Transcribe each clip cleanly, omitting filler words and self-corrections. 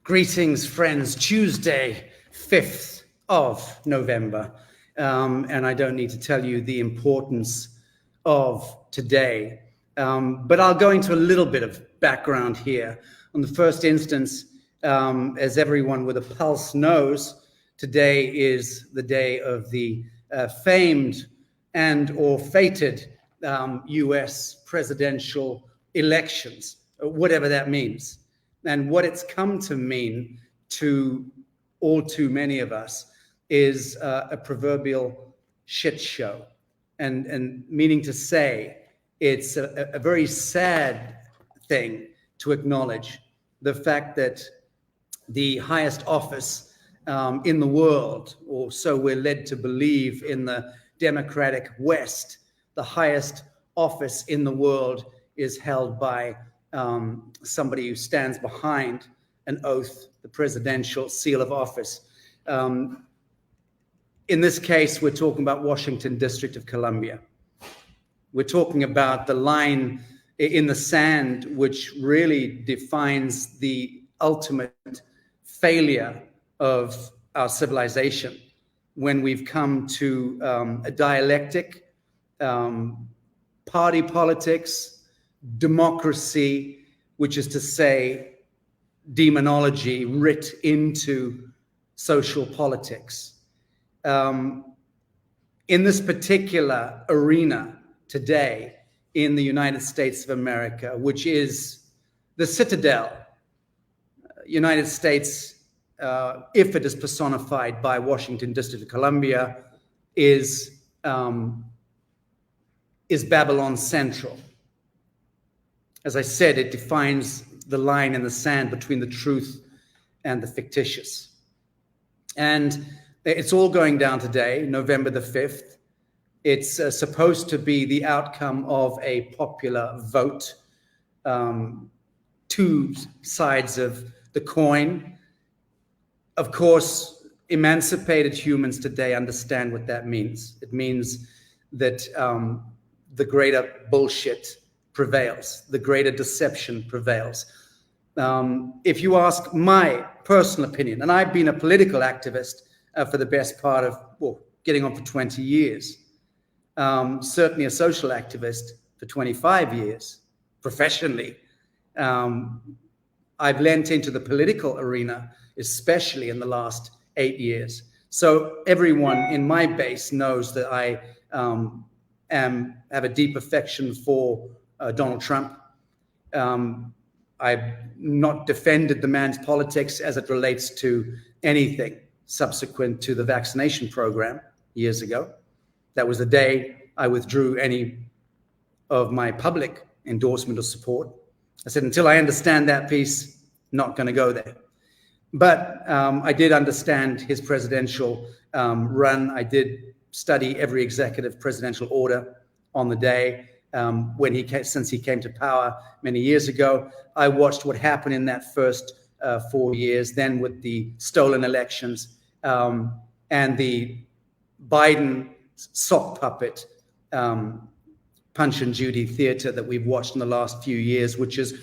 Greetings, friends. Tuesday, 5th of November. And I don't need to tell you the importance of today. But I'll go into a little bit of background here. On the first instance, as everyone with a pulse knows, today is the day of the famed and or fated US presidential elections, whatever that means. And what it's come to mean to all too many of us is a proverbial shit show. And meaning to say, it's a very sad thing to acknowledge the fact that the highest office in the world, or so we're led to believe in the democratic West, the highest office in the world is held by somebody who stands behind an oath, the presidential seal of office. In this case, we're talking about Washington, District of Columbia. We're talking about the line in the sand, which really defines the ultimate failure of our civilization when we've come to a dialectic, party politics, democracy, which is to say demonology writ into social politics. In this particular arena today in the United States of America, which is the citadel, United States, if it is personified by Washington, District of Columbia, is Babylon Central. As I said, it defines the line in the sand between the truth and the fictitious. And it's all going down today, November the 5th. It's supposed to be the outcome of a popular vote. Two sides of the coin. Of course, emancipated humans today understand what that means. It means that the greater bullshit prevails, the greater deception prevails. If you ask my personal opinion, and I've been a political activist for the best part of, getting on for 20 years, certainly a social activist for 25 years, professionally. I've lent into the political arena, especially in the last 8 years. So everyone in my base knows that I have a deep affection for Donald Trump. I've not defended the man's politics as it relates to anything subsequent to the vaccination program years ago. That was the day I withdrew any of my public endorsement or support. I said, until I understand that piece, not going to go there. But I did understand his presidential run. I did study every executive presidential order on the day. Since he came to power many years ago, I watched what happened in that first 4 years, then with the stolen elections and the Biden sock puppet Punch and Judy theater that we've watched in the last few years, which has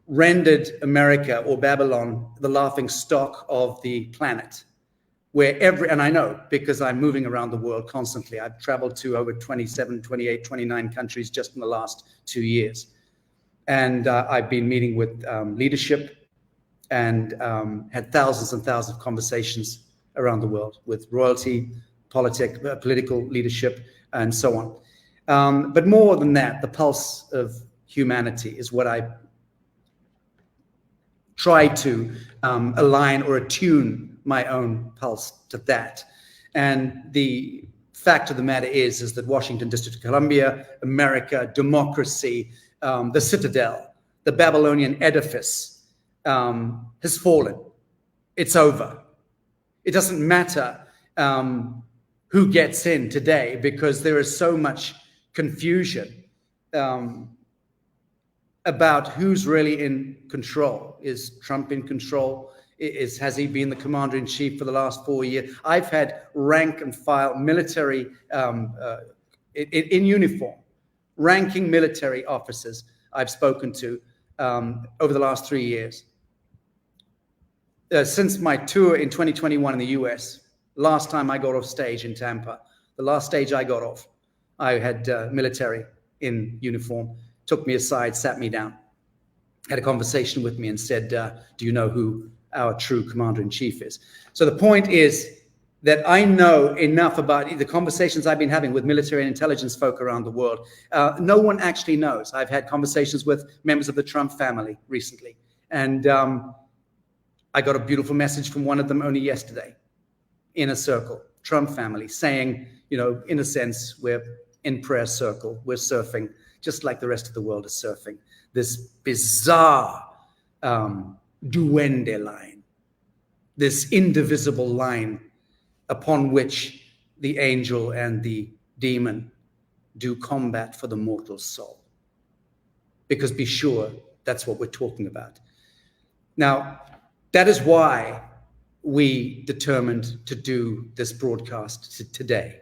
rendered America or Babylon the laughing stock of the planet. And I know because I'm moving around the world constantly. I've traveled to over 27, 28, 29 countries just in the last 2 years. And I've been meeting with leadership and had thousands and thousands of conversations around the world with royalty, political leadership, and so on. But more than that, the pulse of humanity is what I try to align or attune my own pulse to that. And the fact of the matter is that Washington, District of Columbia, America, democracy, the citadel, the Babylonian edifice has fallen. It's over. It doesn't matter who gets in today because there is so much confusion about who's really in control. Is Trump in control? Has he been the commander-in-chief for the last 4 years? I've had rank and file military in uniform, ranking military officers I've spoken to over the last 3 years. since my tour in 2021 in the US, last time I got off stage in Tampa, the last stage I got off, I had military in uniform, took me aside, sat me down, had a conversation with me and said, do you know who our true commander-in-chief is? So the point is that I know enough about the conversations I've been having with military and intelligence folk around the world. No one actually knows. I've had conversations with members of the Trump family recently, and I got a beautiful message from one of them only yesterday, inner circle, Trump family, saying, you know, in a sense, we're in prayer circle, we're surfing, just like the rest of the world is surfing, this bizarre duende line, this indivisible line upon which the angel and the demon do combat for the mortal soul. Because be sure, that's what we're talking about. Now, that is why we determined to do this broadcast today.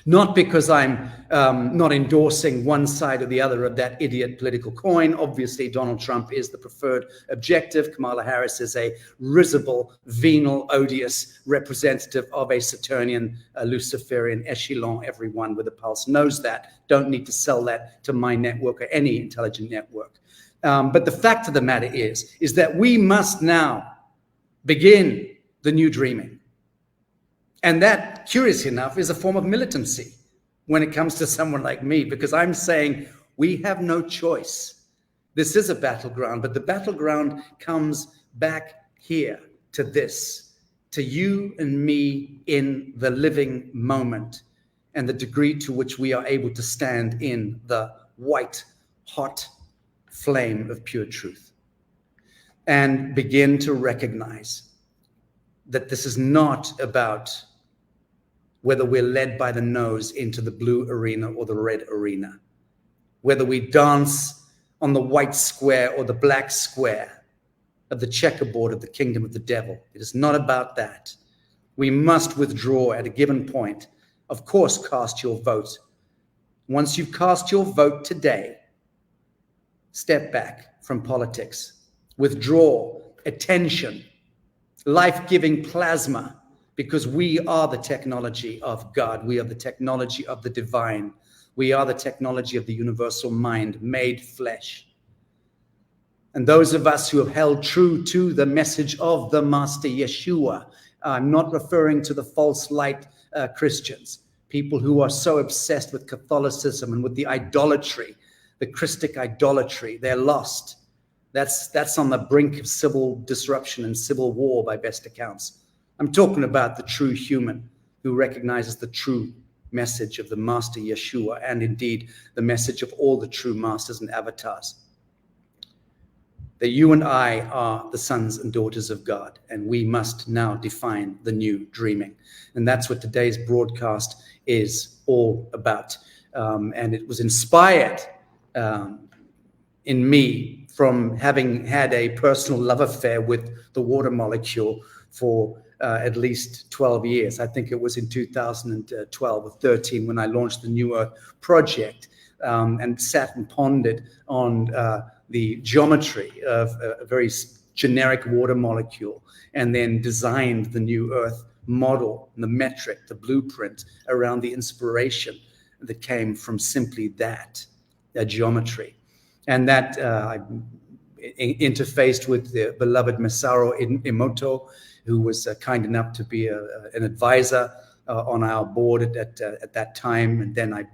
Not because I'm not endorsing one side or the other of that idiot political coin. Obviously, Donald Trump is the preferred objective. Kamala Harris is a risible, venal, odious representative of a Saturnian, Luciferian echelon. Everyone with a pulse knows that. Don't need to sell that to my network or any intelligent network. But the fact of the matter is that we must now begin the new dreaming. And that, curious enough, is a form of militancy when it comes to someone like me, because I'm saying we have no choice. This is a battleground, but the battleground comes back here to this, to you and me in the living moment and the degree to which we are able to stand in the white, hot flame of pure truth and begin to recognize that this is not about whether we're led by the nose into the blue arena or the red arena, whether we dance on the white square or the black square of the checkerboard of the kingdom of the devil. It is not about that. We must withdraw at a given point. Of course, cast your vote. Once you've cast your vote today, step back from politics, withdraw attention, life-giving plasma, because we are the technology of God. We are the technology of the divine. We are the technology of the universal mind made flesh. And those of us who have held true to the message of the Master Yeshua, I'm not referring to the false light Christians, people who are so obsessed with Catholicism and with the idolatry, the Christic idolatry. They're lost. That's on the brink of civil disruption and civil war by best accounts. I'm talking about the true human who recognizes the true message of the Master Yeshua and indeed the message of all the true masters and avatars. That you and I are the sons and daughters of God, and we must now define the new dreaming. And that's what today's broadcast is all about. And it was inspired in me from having had a personal love affair with the water molecule for at least 12 years. I think it was in 2012 or 13 when I launched the Newearth project and sat and pondered on the geometry of a very generic water molecule and then designed the new Earth model, the metric, the blueprint around the inspiration that came from simply that geometry. And that I interfaced with the beloved Masaru Emoto, who was kind enough to be an advisor on our board at that time. And then I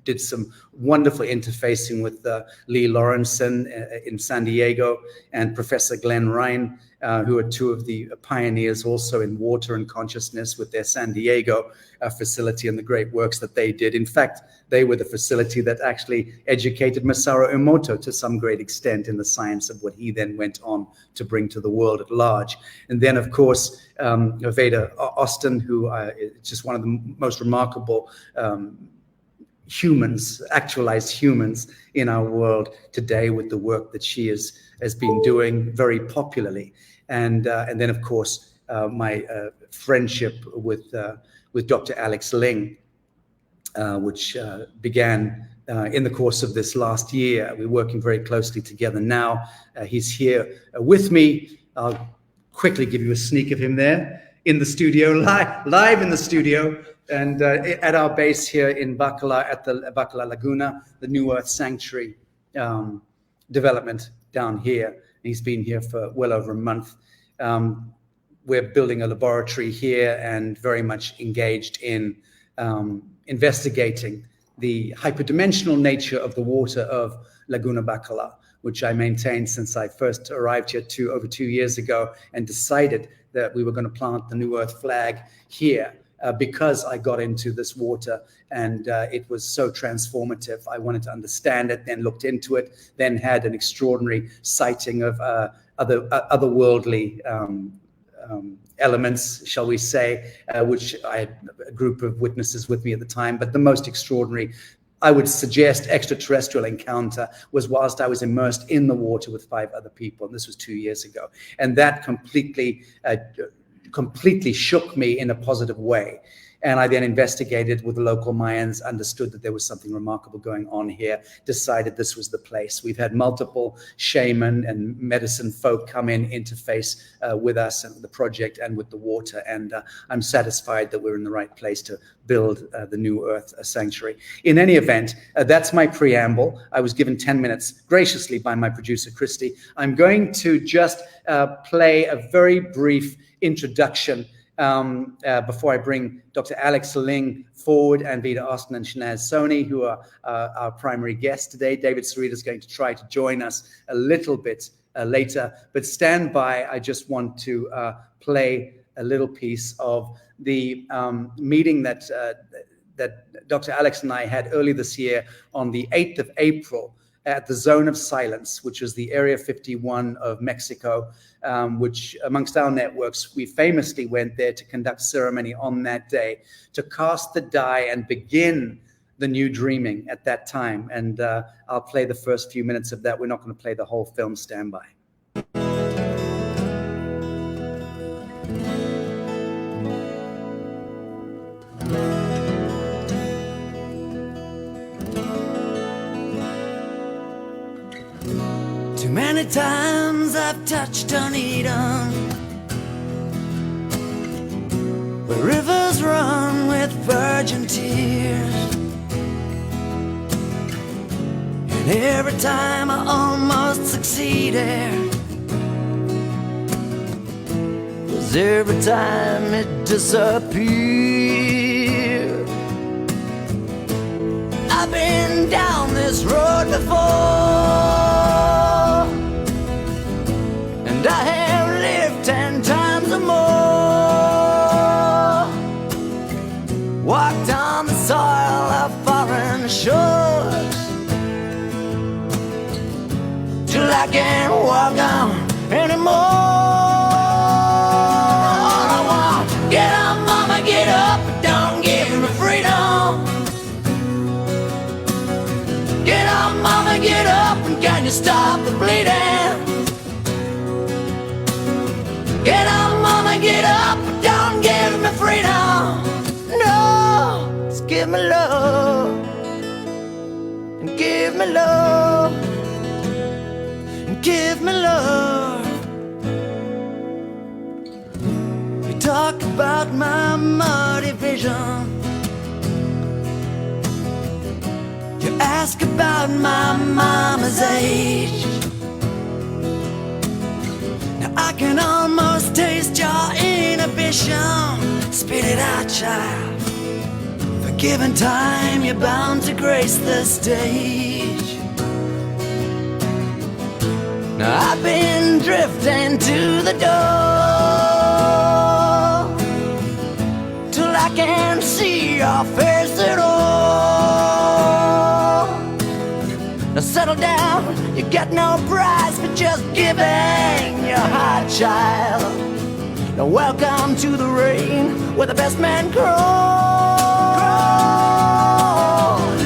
did some wonderful interfacing with Lee Lawrenson in San Diego and Professor Glenn Ryan, who are two of the pioneers also in water and consciousness with their San Diego facility and the great works that they did. In fact, they were the facility that actually educated Masaru Emoto to some great extent in the science of what he then went on to bring to the world at large. And then, of course, Veda Austin, who is just one of the most remarkable humans, actualized humans in our world today with the work that she has been doing very popularly. And then, of course, my friendship with Dr. Alex Ling, which began in the course of this last year. We're working very closely together now. He's here with me. I'll quickly give you a sneak of him there in the studio, live in the studio, and at our base here in Bacala, at the Bacala Laguna, the Newearth Sanctuary development down here. He's been here for well over a month. We're building a laboratory here and very much engaged in investigating the hyperdimensional nature of the water of Laguna Bacala, which I maintained since I first arrived here over 2 years ago, and decided that we were going to plant the Newearth flag here because I got into this water and it was so transformative. I wanted to understand it, then looked into it, then had an extraordinary sighting of otherworldly elements, shall we say, which I had a group of witnesses with me at the time. But the most extraordinary, I would suggest, extraterrestrial encounter was whilst I was immersed in the water with 5 other people. And this was 2 years ago. And that completely shook me in a positive way. And I then investigated with the local Mayans, understood that there was something remarkable going on here, decided this was the place. We've had multiple shaman and medicine folk come in, interface with us and the project and with the water. And I'm satisfied that we're in the right place to build the Newearth Sanctuary. In any event, that's my preamble. I was given 10 minutes graciously by my producer, Christy. I'm going to just play a very brief introduction before I bring Dr. Alex Ling forward, and Vida Austin and Shanaz Soni, who are our primary guests today. David Sarita is going to try to join us a little bit later, but stand by. I just want to play a little piece of the meeting that Dr. Alex and I had early this year on the 8th of April at the Zone of Silence, which is the Area 51 of Mexico, which amongst our networks, we famously went there to conduct ceremony on that day, to cast the die and begin the new dreaming at that time. And I'll play the first few minutes of that. We're not going to play the whole film. Stand by. Too many times I've touched on Eden, where rivers run with virgin tears, and every time I almost succeeded, 'cause every time it disappeared. I've been down this road before, I have lived 10 times or more, walked on the soil of foreign shores, till I can't walk on anymore. All I want, get up, mama, get up, but don't give me freedom. Get up, mama, get up, and can you stop the bleeding? Get up, mama, get up, but don't give me freedom. No, just give me love, and give me love, and give me love. You talk about my muddy vision, you ask about my mama's age. I can almost taste your inhibition. Spit it out, child. For given time, you're bound to grace the stage. Now I've been drifting to the door, till I can't see your face at all. Now settle down, you get no prize for just giving your heart, child. Now welcome to the rain, where the best man crawls.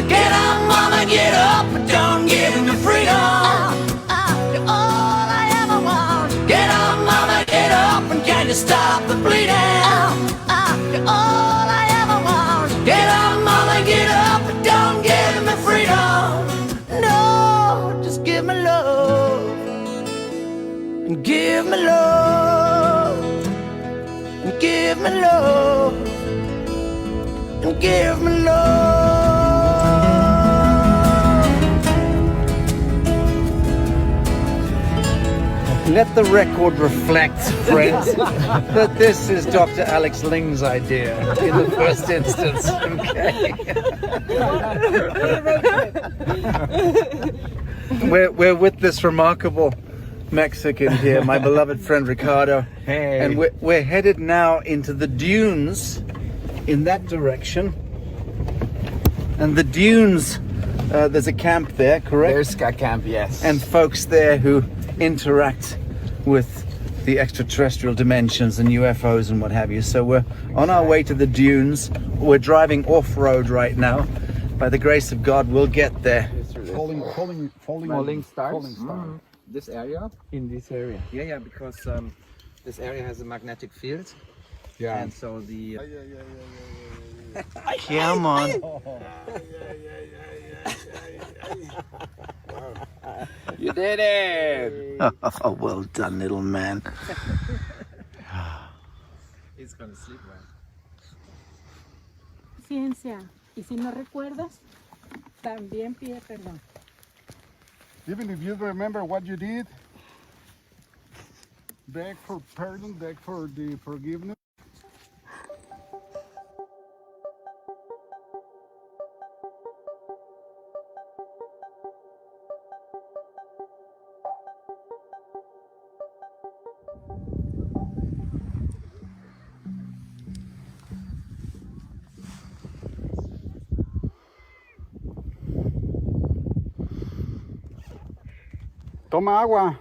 Get up, mama, get up, but don't give me freedom. You're all I ever want. Get up, mama, get up, and can you stop the bleeding? You're all I ever want. Get up, mama, get up, but don't give me freedom. No, just give me love, and give me love. me love. Give me love. Let the record reflect, friends, that this is Dr. Alex Ling's idea in the first instance. Okay. We're with this remarkable Mexican here, my beloved friend Ricardo. Hey. And we're headed now into the dunes in that direction. And the dunes, there's a camp there, correct? There's a camp, yes. And folks there who interact with the extraterrestrial dimensions and UFOs and what have you. So we're on our way to the dunes. We're driving off-road right now. By the grace of God, we'll get there. Falling stars. This area? In this area. Yeah, because this area has a magnetic field. Yeah. And so the... Come on. You did it! Oh, well done, little man. He's gonna sleep, man. Ciencia. Y si no recuerdas, también pide perdón. Even if you remember what you did, beg for pardon, beg for the forgiveness. Toma agua.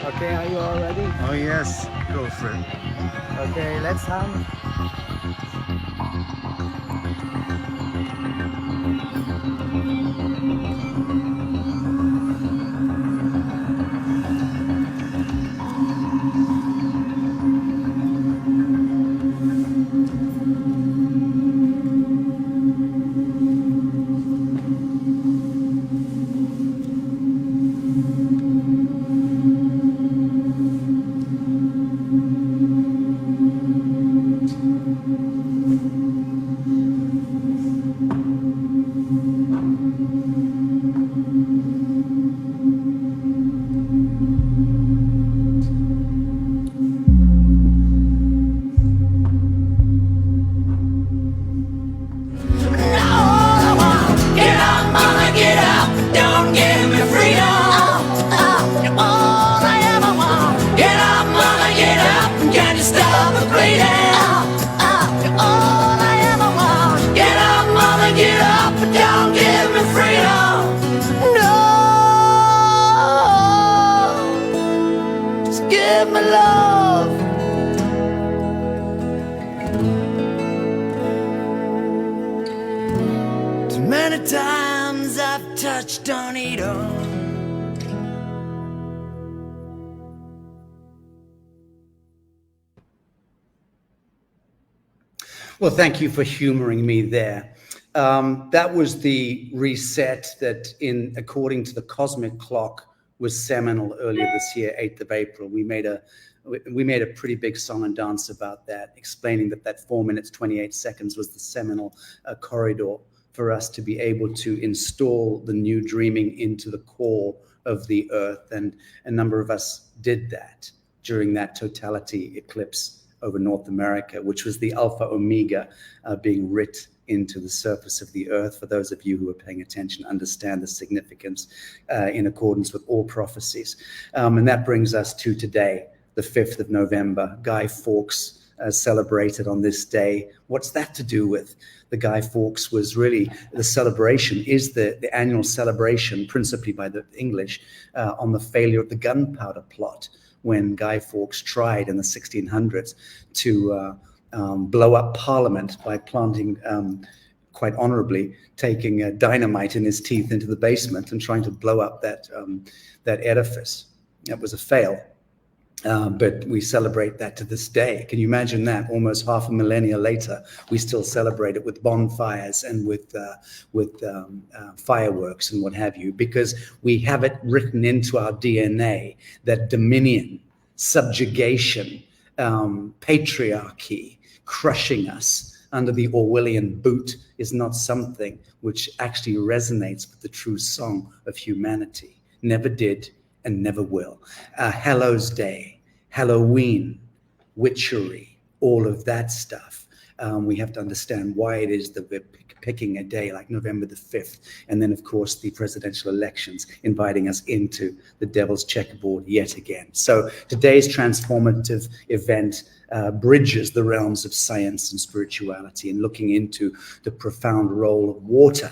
Okay, are you all ready? Oh, yes. Go for it. Okay, let's hum. Many times I've touched on it all. Well, thank you for humoring me there. That was the reset that, according to the cosmic clock, was seminal earlier this year, 8th of April. We made a pretty big song and dance about that, explaining that 4 minutes, 28 seconds was the seminal corridor for us to be able to install the new dreaming into the core of the earth. And a number of us did that during that totality eclipse over North America, which was the Alpha Omega being writ into the surface of the earth. For those of you who are paying attention, understand the significance in accordance with all prophecies. And that brings us to today, the 5th of November. Guy Fawkes celebrated on this day. What's that to do with? The Guy Fawkes was really the celebration, is the annual celebration, principally by the English, on the failure of the gunpowder plot, when Guy Fawkes tried in the 1600s to blow up Parliament by planting quite honorably taking dynamite in his teeth into the basement and trying to blow up that edifice. That was a fail. But we celebrate that to this day. Can you imagine that? Almost half a millennia later, we still celebrate it with bonfires and with fireworks and what have you, because we have it written into our DNA that dominion, subjugation, patriarchy, crushing us under the Orwellian boot is not something which actually resonates with the true song of humanity. Never did and never will. Hallows Day, Halloween, witchery, all of that stuff. We have to understand why it is that we're picking a day like November the 5th. And then, of course, the presidential elections inviting us into the devil's checkerboard yet again. So today's transformative event bridges the realms of science and spirituality and looking into the profound role of water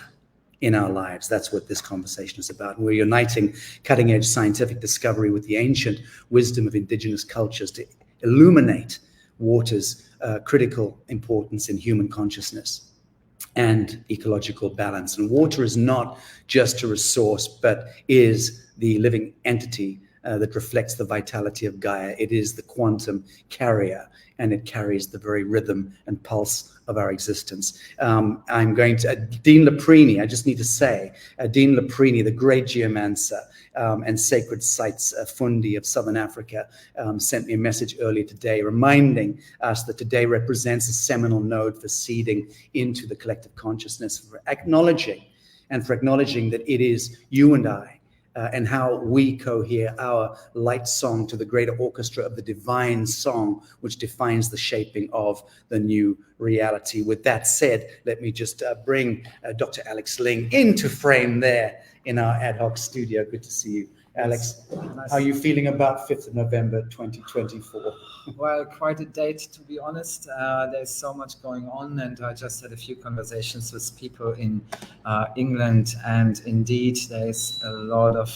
in our lives. That's what this conversation is about. We're uniting cutting-edge scientific discovery with the ancient wisdom of indigenous cultures to illuminate water's critical importance in human consciousness and ecological balance. And water is not just a resource, but is the living entity that reflects the vitality of Gaia. It is the quantum carrier, and it carries the very rhythm and pulse of our existence. I'm going to, Dean Laprini, I just need to say, Dean Laprini, the great geomancer and sacred sites fundi of Southern Africa, sent me a message earlier today reminding us that today represents a seminal node for seeding into the collective consciousness, for acknowledging that it is you and I, and how we cohere our light song to the greater orchestra of the divine song, which defines the shaping of the new reality. With that said, let me just bring Dr. Alex Ling into frame there in our ad hoc studio. Good to see you, Alex. Nice. How are you feeling about 5th of November, 2024? Well, quite a date, to be honest. There's so much going on, and I just had a few conversations with people in England, and indeed there's a lot of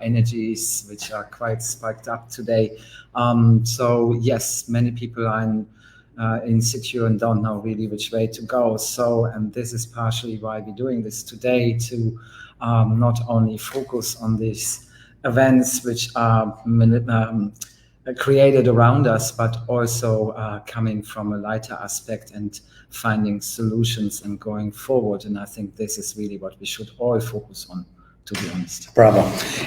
energies which are quite spiked up today. So yes, many people are insecure and don't know really which way to go. So, and this is partially why we're doing this today, to not only focus on these events which are created around us, but also coming from a lighter aspect and finding solutions and going forward. And I think this is really what we should all focus on, to be honest. Bravo.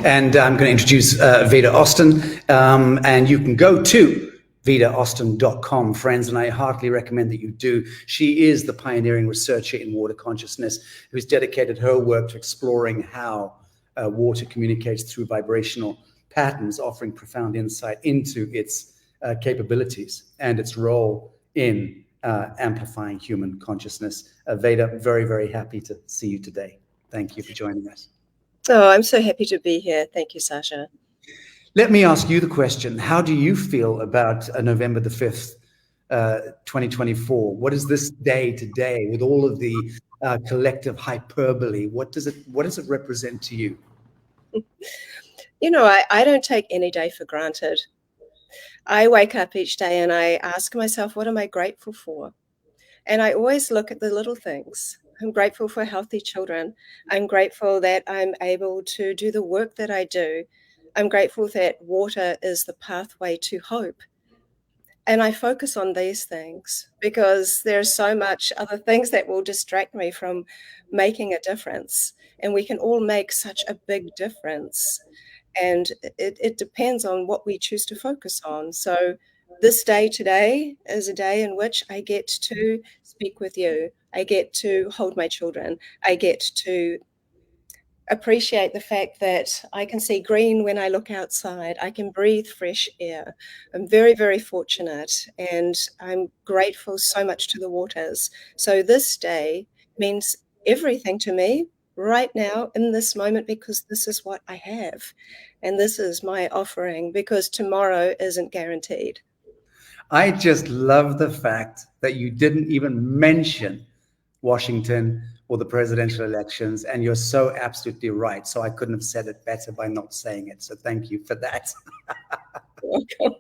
And I'm going to introduce Vida Austin, and you can go to VidaAustin.com, friends, and I heartily recommend that you do. She is the pioneering researcher in water consciousness who's dedicated her work to exploring how water communicates through vibrational patterns, offering profound insight into its capabilities and its role in amplifying human consciousness. Veda, very, very happy to see you today. Thank you for joining us. Oh, I'm so happy to be here. Thank you, Sacha. Let me ask you the question. How do you feel about November the 5th, 2024? What is this day today with all of the collective hyperbole? What does it represent to you? You know, I don't take any day for granted. I wake up each day and I ask myself, what am I grateful for? And I always look at the little things. I'm grateful for healthy children. I'm grateful that I'm able to do the work that I do. I'm grateful that water is the pathway to hope. And I focus on these things because there's so much other things that will distract me from making a difference. And we can all make such a big difference. And it depends on what we choose to focus on. So this day today is a day in which I get to speak with you. I get to hold my children. I get to appreciate the fact that I can see green when I look outside. I can breathe fresh air. I'm very, very fortunate, and I'm grateful so much to the waters. So this day means everything to me right now in this moment, because this is what I have. And this is my offering, because tomorrow isn't guaranteed. I just love the fact that you didn't even mention Washington or the presidential elections, and you're so absolutely right. So I couldn't have said it better by not saying it. So thank you for that. Welcome.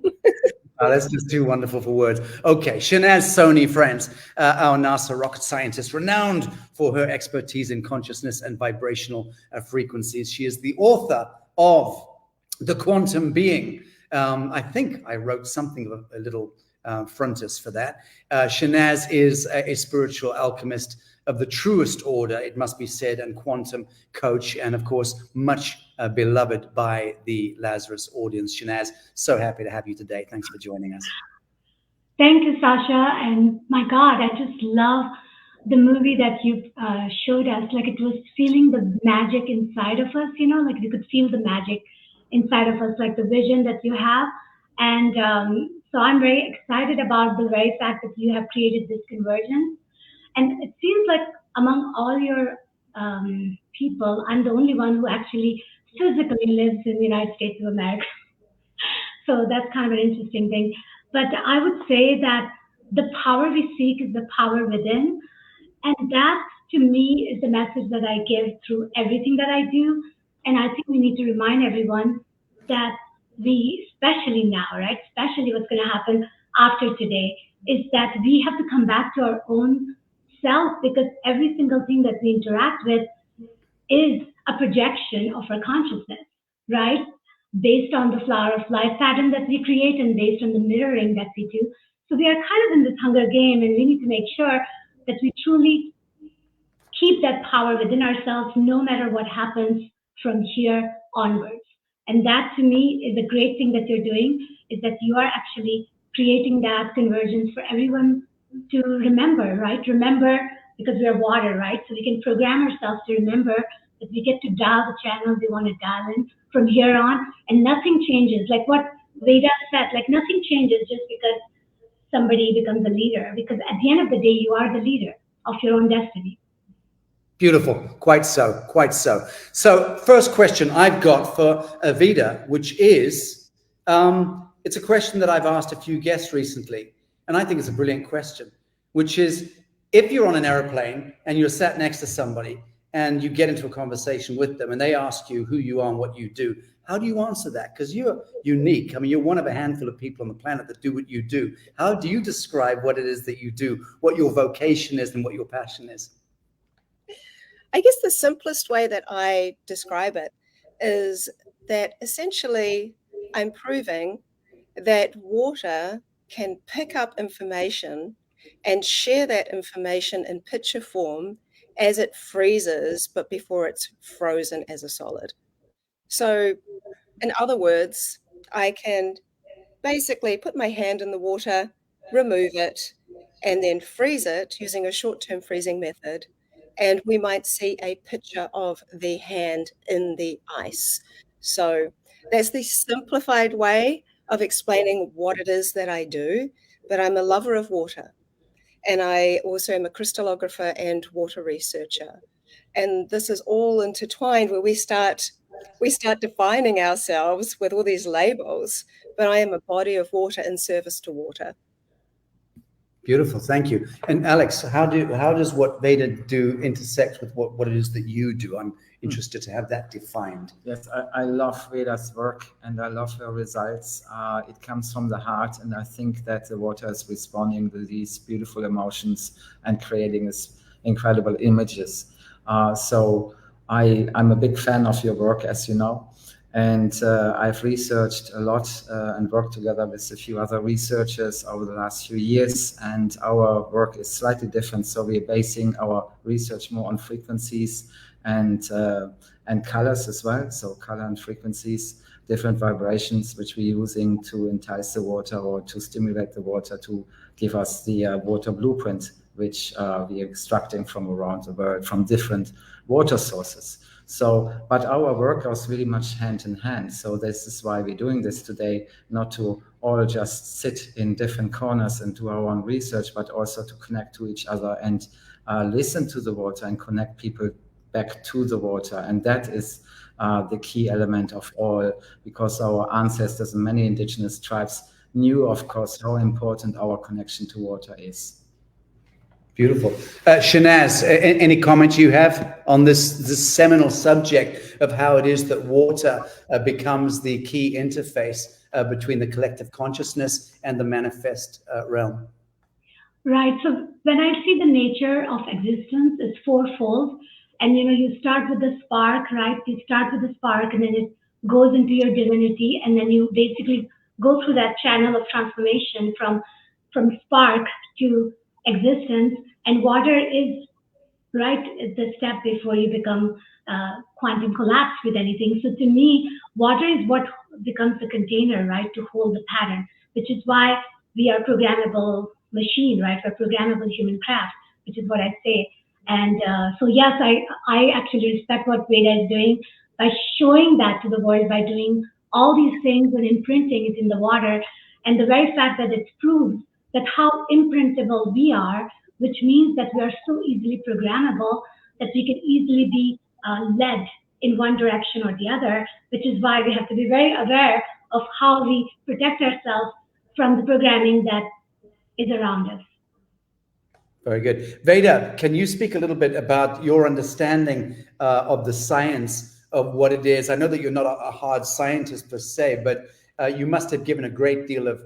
That's just too wonderful for words. Okay, Shanaz Soni, friends, our NASA rocket scientist, renowned for her expertise in consciousness and vibrational frequencies. She is the author of The Quantum Being. I think I wrote something of a little frontis for that. Shanaz is a spiritual alchemist of the truest order, it must be said, and quantum coach, and of course, much beloved by the Lazarus audience. Shanaz, so happy to have you today. Thanks for joining us. Thank you, Sacha. And my God, I just love the movie that you showed us. Like, it was feeling the magic inside of us, you know, like we could feel the magic inside of us, like the vision that you have. And so I'm very excited about the very fact that you have created this convergence. And it seems like among all your people, I'm the only one who actually physically lives in the United States of America. So that's kind of an interesting thing. But I would say that the power we seek is the power within. And that, to me, is the message that I give through everything that I do. And I think we need to remind everyone that we, especially now, right, especially what's going to happen after today, is that we have to come back to our own self, because every single thing that we interact with is a projection of our consciousness, right? Based on the flower of life pattern that we create and based on the mirroring that we do. So we are kind of in this hunger game, and we need to make sure that we truly keep that power within ourselves no matter what happens from here onwards. And that, to me, is a great thing that you're doing, is that you are actually creating that convergence for everyone to remember, right? Remember, because we are water, right? So we can program ourselves to remember that we get to dial the channels we want to dial in from here on, and nothing changes. Like what Veda said, like nothing changes just because somebody becomes a leader, because at the end of the day, you are the leader of your own destiny. Beautiful. Quite so. Quite so. So first question I've got for Veda, which is, it's a question that I've asked a few guests recently, and I think it's a brilliant question, which is, if you're on an airplane and you're sat next to somebody and you get into a conversation with them and they ask you who you are and what you do, how do you answer that? Because you're unique. I mean, you're one of a handful of people on the planet that do what you do. How do you describe what it is that you do, what your vocation is and what your passion is? I guess the simplest way that I describe it is that essentially I'm proving that water can pick up information and share that information in picture form as it freezes, but before it's frozen as a solid. So in other words, I can basically put my hand in the water, remove it, and then freeze it using a short-term freezing method. And we might see a picture of the hand in the ice. So that's the simplified way of explaining what it is that I do, but I'm a lover of water. And I also am a crystallographer and water researcher. And this is all intertwined where we start defining ourselves with all these labels, but I am a body of water in service to water. Beautiful, thank you. And Alex, how does what Veda do intersect with what it is that you do? I'm interested to have that defined. Yes, I love Veda's work and I love her results. It comes from the heart, and I think that the water is responding to these beautiful emotions and creating these incredible images. So I'm a big fan of your work, as you know. And I've researched a lot and worked together with a few other researchers over the last few years, and our work is slightly different. So we're basing our research more on frequencies and colors as well. So color and frequencies, different vibrations, which we're using to entice the water or to stimulate the water to give us the water blueprint, which we're extracting from around the world from different water sources. So, but our work goes really much hand in hand. So this is why we're doing this today, not to all just sit in different corners and do our own research, but also to connect to each other and listen to the water and connect people back to the water. And that is the key element of all, because our ancestors and many indigenous tribes knew, of course, how important our connection to water is. Beautiful. Shanaz, any comments you have on this seminal subject of how it is that water becomes the key interface between the collective consciousness and the manifest realm. Right. So when I see the nature of existence is fourfold, and you start with the spark, right? You start with the spark, and then it goes into your divinity, and then you basically go through that channel of transformation from spark to existence. And water is right at the step before you become quantum collapse with anything. So to me, water is what becomes the container, right, to hold the pattern, which is why we are programmable machine, right? We're programmable human craft, which is what I say. And so yes, I actually respect what Veda is doing by showing that to the world, by doing all these things and imprinting it in the water. And the very fact that it proves that how imprintable we are, which means that we are so easily programmable that we can easily be led in one direction or the other, which is why we have to be very aware of how we protect ourselves from the programming that is around us. Very good. Veda, can you speak a little bit about your understanding of the science of what it is? I know that you're not a hard scientist per se, but you must have given a great deal of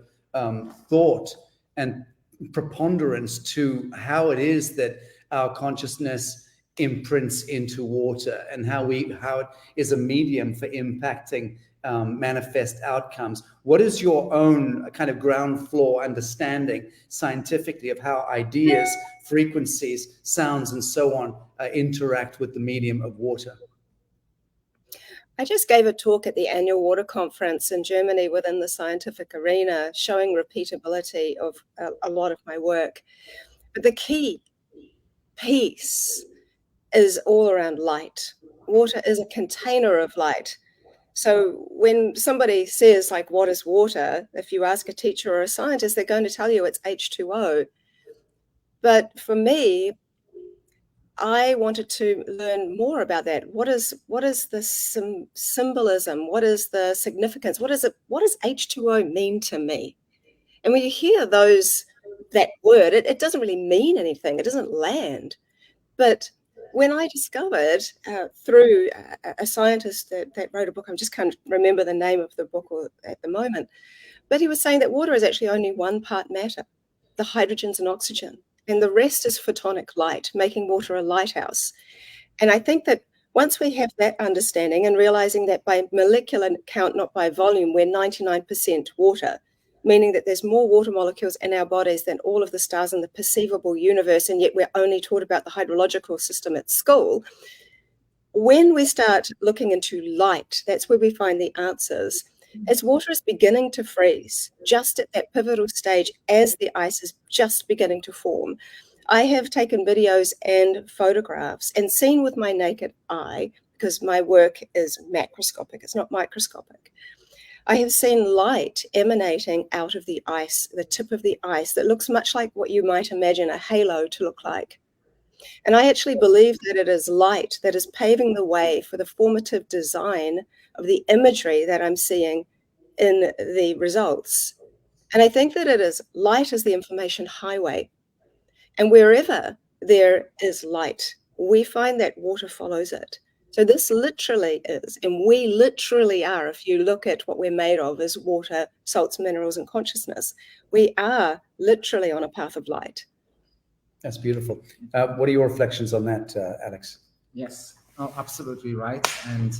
thought and preponderance to how it is that our consciousness imprints into water and how it is a medium for impacting manifest outcomes. What is your own kind of ground floor understanding scientifically of how ideas, frequencies, sounds, and so on interact with the medium of water? I just gave a talk at the annual water conference in Germany within the scientific arena, showing repeatability of a lot of my work. But the key piece is all around light. Water is a container of light. So when somebody says, like, what is water? If you ask a teacher or a scientist, they're going to tell you it's H2O. But for me, I wanted to learn more about that. What is the symbolism? What is the significance? What does H2O mean to me? And when you hear that word, it doesn't really mean anything. It doesn't land. But when I discovered through a scientist that wrote a book, I just can't remember the name of the book at the moment, but he was saying that water is actually only one part matter, the hydrogens and oxygen, and the rest is photonic light, making water a lighthouse. And I think that once we have that understanding and realizing that by molecular count, not by volume, we're 99% water, meaning that there's more water molecules in our bodies than all of the stars in the perceivable universe, and yet we're only taught about the hydrological system at school. When we start looking into light, that's where we find the answers. As water is beginning to freeze, just at that pivotal stage, as the ice is just beginning to form, I have taken videos and photographs and seen with my naked eye, because my work is macroscopic, it's not microscopic. I have seen light emanating out of the ice, the tip of the ice, that looks much like what you might imagine a halo to look like. And I actually believe that it is light that is paving the way for the formative design of the imagery that I'm seeing in the results. And I think that it is light as the information highway. And wherever there is light, we find that water follows it. So this literally is, and we literally are, if you look at what we're made of as water, salts, minerals, and consciousness, we are literally on a path of light. That's beautiful. What are your reflections on that, Alex? Yes, absolutely right. And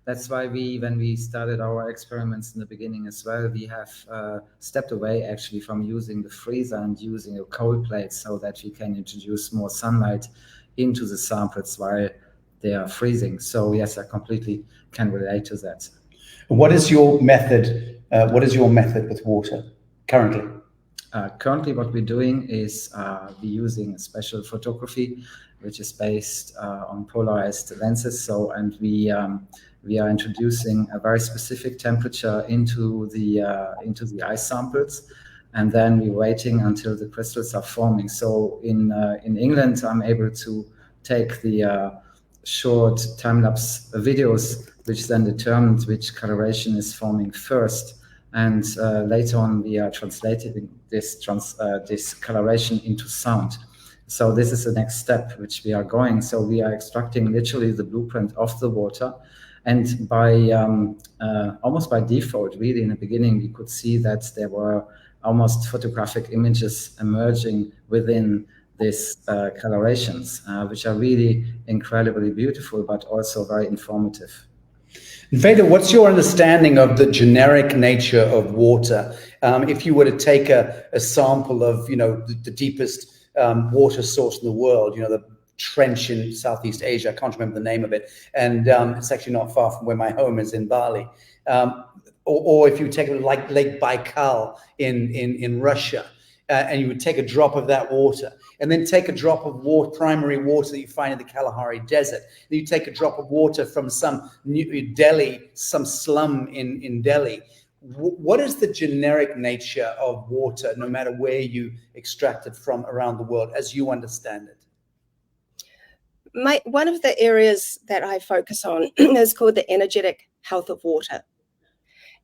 that's why when we started our experiments in the beginning as well, we have stepped away actually from using the freezer and using a cold plate so that we can introduce more sunlight into the samples while they are freezing. So yes, I completely can relate to that. What is your method? What is your method with water currently? Currently, what we're doing is we're using a special photography, which is based on polarized lenses. So, and we are introducing a very specific temperature into the ice samples, and then we're waiting until the crystals are forming. So in England, I'm able to take the short time-lapse videos, which then determines which coloration is forming first. And later on, we are translating this coloration into sound. So this is the next step which we are going. So we are extracting literally the blueprint of the water, And by almost by default, really, in the beginning, we could see that there were almost photographic images emerging within these colorations, which are really incredibly beautiful, but also very informative. Veda, what's your understanding of the generic nature of water? If you were to take a sample of, the deepest water source in the world, the trench in Southeast Asia, I can't remember the name of it, and it's actually not far from where my home is in Bali. Or if you take it like Lake Baikal in Russia, and you would take a drop of that water, and then take a drop of primary water that you find in the Kalahari Desert. Then you take a drop of water from some Delhi, some slum in Delhi. What is the generic nature of water, no matter where you extract it from around the world, as you understand it? One of the areas that I focus on is called the energetic health of water.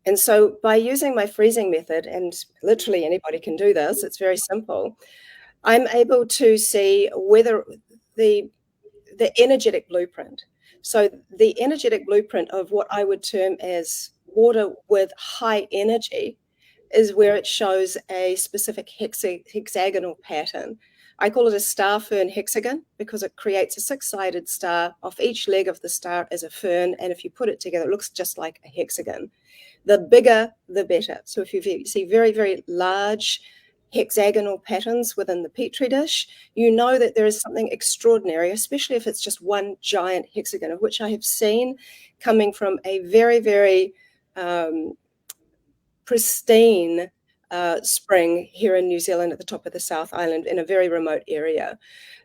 And so by using my freezing method, and literally anybody can do this, it's very simple, I'm able to see whether the energetic blueprint. So the energetic blueprint of what I would term as water with high energy is where it shows a specific hexagonal pattern. I call it a star fern hexagon because it creates a six-sided star. Off each leg of the star is a fern, and if you put it together, it looks just like a hexagon. The bigger, the better. So if you see very, very large hexagonal patterns within the petri dish, you know that there is something extraordinary, especially if it's just one giant hexagon, of which I have seen coming from a very, very pristine spring here in New Zealand at the top of the South Island in a very remote area.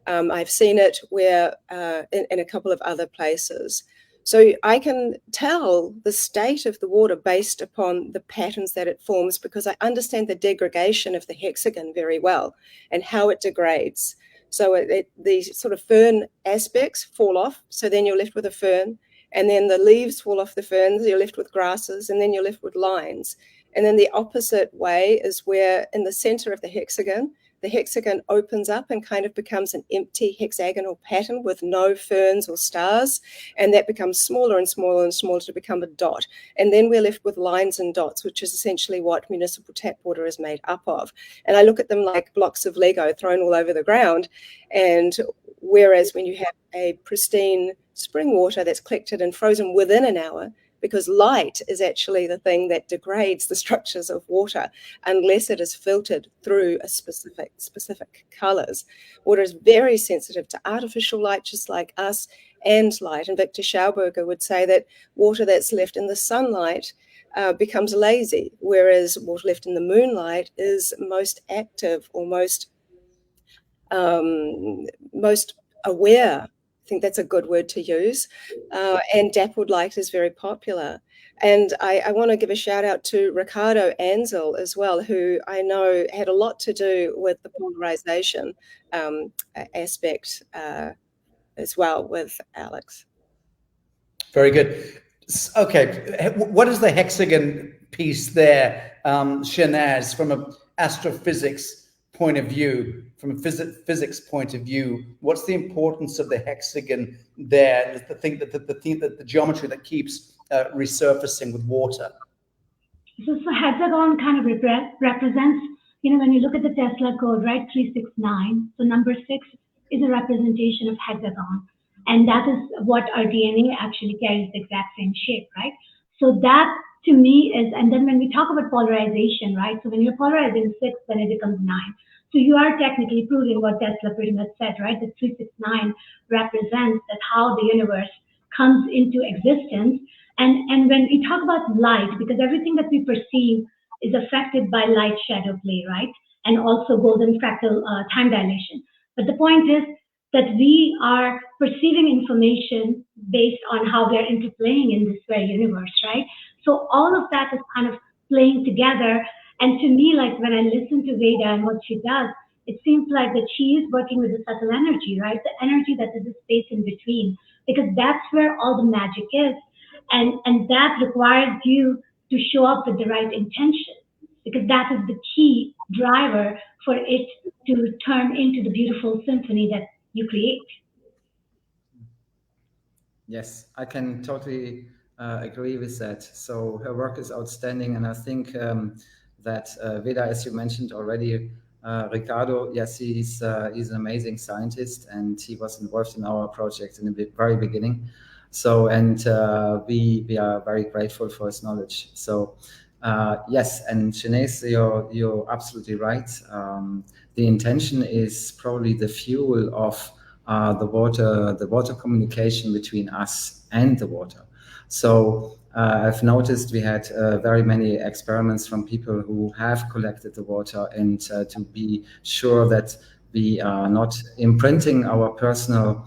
I've seen it where in a couple of other places. So I can tell the state of the water based upon the patterns that it forms because I understand the degradation of the hexagon very well and how it degrades. So the sort of fern aspects fall off, so then you're left with a fern, and then the leaves fall off the ferns, you're left with grasses, and then you're left with lines. And then the opposite way is where in the center of the hexagon opens up and kind of becomes an empty hexagonal pattern with no ferns or stars. And that becomes smaller and smaller and smaller to become a dot. And then we're left with lines and dots, which is essentially what municipal tap water is made up of. And I look at them like blocks of Lego thrown all over the ground. And whereas when you have a pristine spring water that's collected and frozen within an hour, because light is actually the thing that degrades the structures of water unless it is filtered through a specific colors. Water is very sensitive to artificial light, just like us, and light. And Victor Schauberger would say that water that's left in the sunlight becomes lazy, whereas water left in the moonlight is most active or most aware. I think that's a good word to use. And dappled light is very popular. And I want to give a shout out to Ricardo Ansel as well, who I know had a lot to do with the polarization aspect as well with Alex. Very good. Okay, what is the hexagon piece there, Shanaz, from an astrophysics point of view, from a physics point of view? What's the importance of the hexagon there? The thing that the geometry that keeps resurfacing with water. So hexagon kind of represents, when you look at the Tesla code, right, 369. So number 6 is a representation of hexagon, and that is what our DNA actually carries, the exact same shape, right? So that to me is, and then when we talk about polarization, right? So when you're polarizing 6, then it becomes 9. So you are technically proving what Tesla pretty much said, right? That 369 represents that how the universe comes into existence. And when we talk about light, because everything that we perceive is affected by light shadow play, right? And also golden fractal time dilation. But the point is that we are perceiving information based on how we are interplaying in this very universe, right? So all of that is kind of playing together. And to me, like when I listen to Veda and what she does, it seems like that she is working with the subtle energy, right? The energy that is the space in between, because that's where all the magic is. And that requires you to show up with the right intention, because that is the key driver for it to turn into the beautiful symphony that you create. Yes, I can totally agree with that. So her work is outstanding, and I think that Veda, as you mentioned already, Ricardo, yes, he's an amazing scientist, and he was involved in our project in the very beginning. So, and we are very grateful for his knowledge. So, yes, and Shanace, you're absolutely right. The intention is probably the fuel of the water communication between us and the water. So I've noticed we had very many experiments from people who have collected the water, and to be sure that we are not imprinting our personal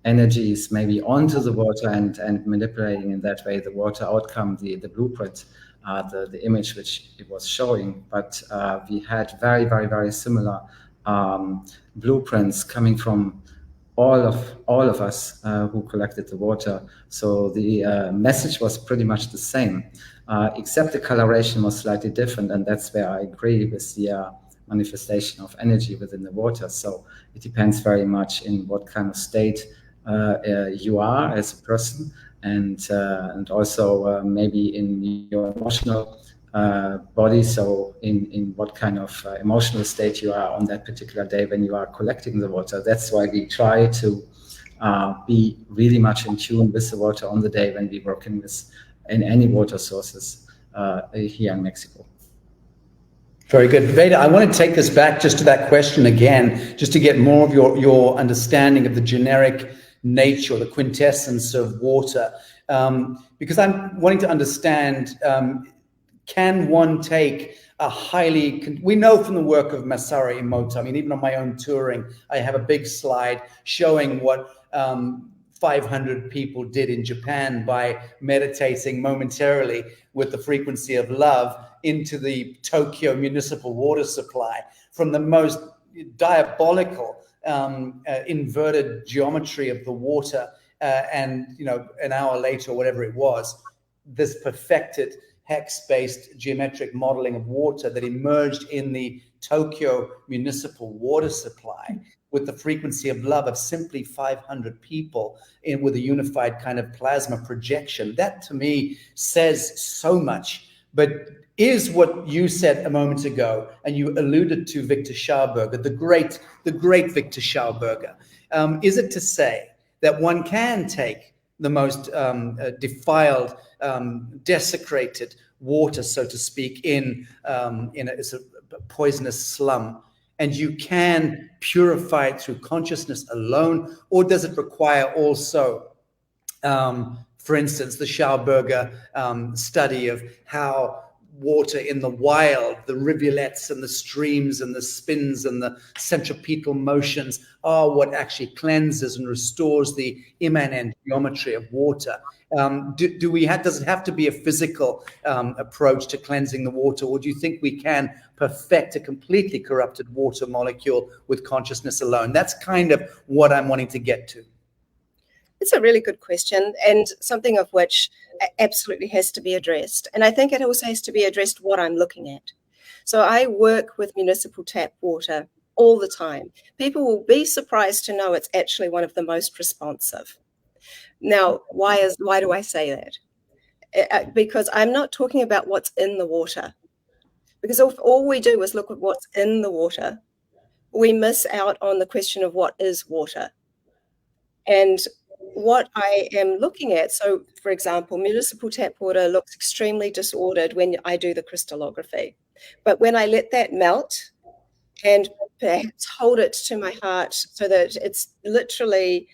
energies maybe onto the water and manipulating in that way the water outcome, the blueprint, the image which it was showing. But we had very, very, very similar blueprints coming from all of us who collected the water. So the message was pretty much the same, except the coloration was slightly different, and that's where I agree with the manifestation of energy within the water. So it depends very much in what kind of state you are as a person, and also maybe in your emotional body. So in what kind of emotional state you are on that particular day when you are collecting the water. That's why we try to be really much in tune with the water on the day when we're working with in any water sources here in Mexico. Very good. Veda, I want to take us back just to that question again, just to get more of your understanding of the generic nature, the quintessence of water, because I'm wanting to understand, can one take a highly, we know from the work of Masaru Emoto, I mean, even on my own touring, I have a big slide showing what 500 people did in Japan by meditating momentarily with the frequency of love into the Tokyo municipal water supply, from the most diabolical inverted geometry of the water, and an hour later, or whatever it was, this perfected hex-based geometric modeling of water that emerged in the Tokyo municipal water supply with the frequency of love of simply 500 people with a unified kind of plasma projection. That to me says so much. But is what you said a moment ago, and you alluded to Victor Schauberger, the great Victor Schauberger, is it to say that one can take the most defiled, desecrated water, so to speak, in a poisonous slum, and you can purify it through consciousness alone? Or does it require also, for instance, the Schauberger study of how water in the wild, the rivulets and the streams and the spins and the centripetal motions are what actually cleanses and restores the immanent geometry of water? Does it have to be a physical approach to cleansing the water, or do you think we can perfect a completely corrupted water molecule with consciousness alone? That's kind of what I'm wanting to get to. It's a really good question, and something of which absolutely has to be addressed. And I think it also has to be addressed what I'm looking at. So I work with municipal tap water all the time. People will be surprised to know it's actually one of the most responsive. Now, why do I say that? Because I'm not talking about what's in the water. Because if all we do is look at what's in the water, we miss out on the question of what is water. And what I am looking at, so for example, municipal tap water looks extremely disordered when I do the crystallography. But when I let that melt and perhaps hold it to my heart so that it's literally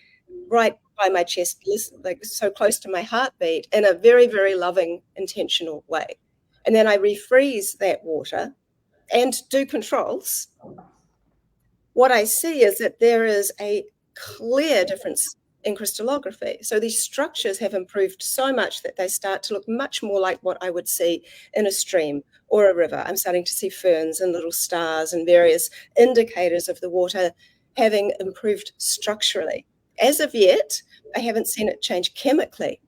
right by my chest, like so close to my heartbeat, in a very, very loving, intentional way. And then I refreeze that water and do controls. What I see is that there is a clear difference in crystallography. So these structures have improved so much that they start to look much more like what I would see in a stream or a river. I'm starting to see ferns and little stars and various indicators of the water having improved structurally. As of yet, I haven't seen it change chemically.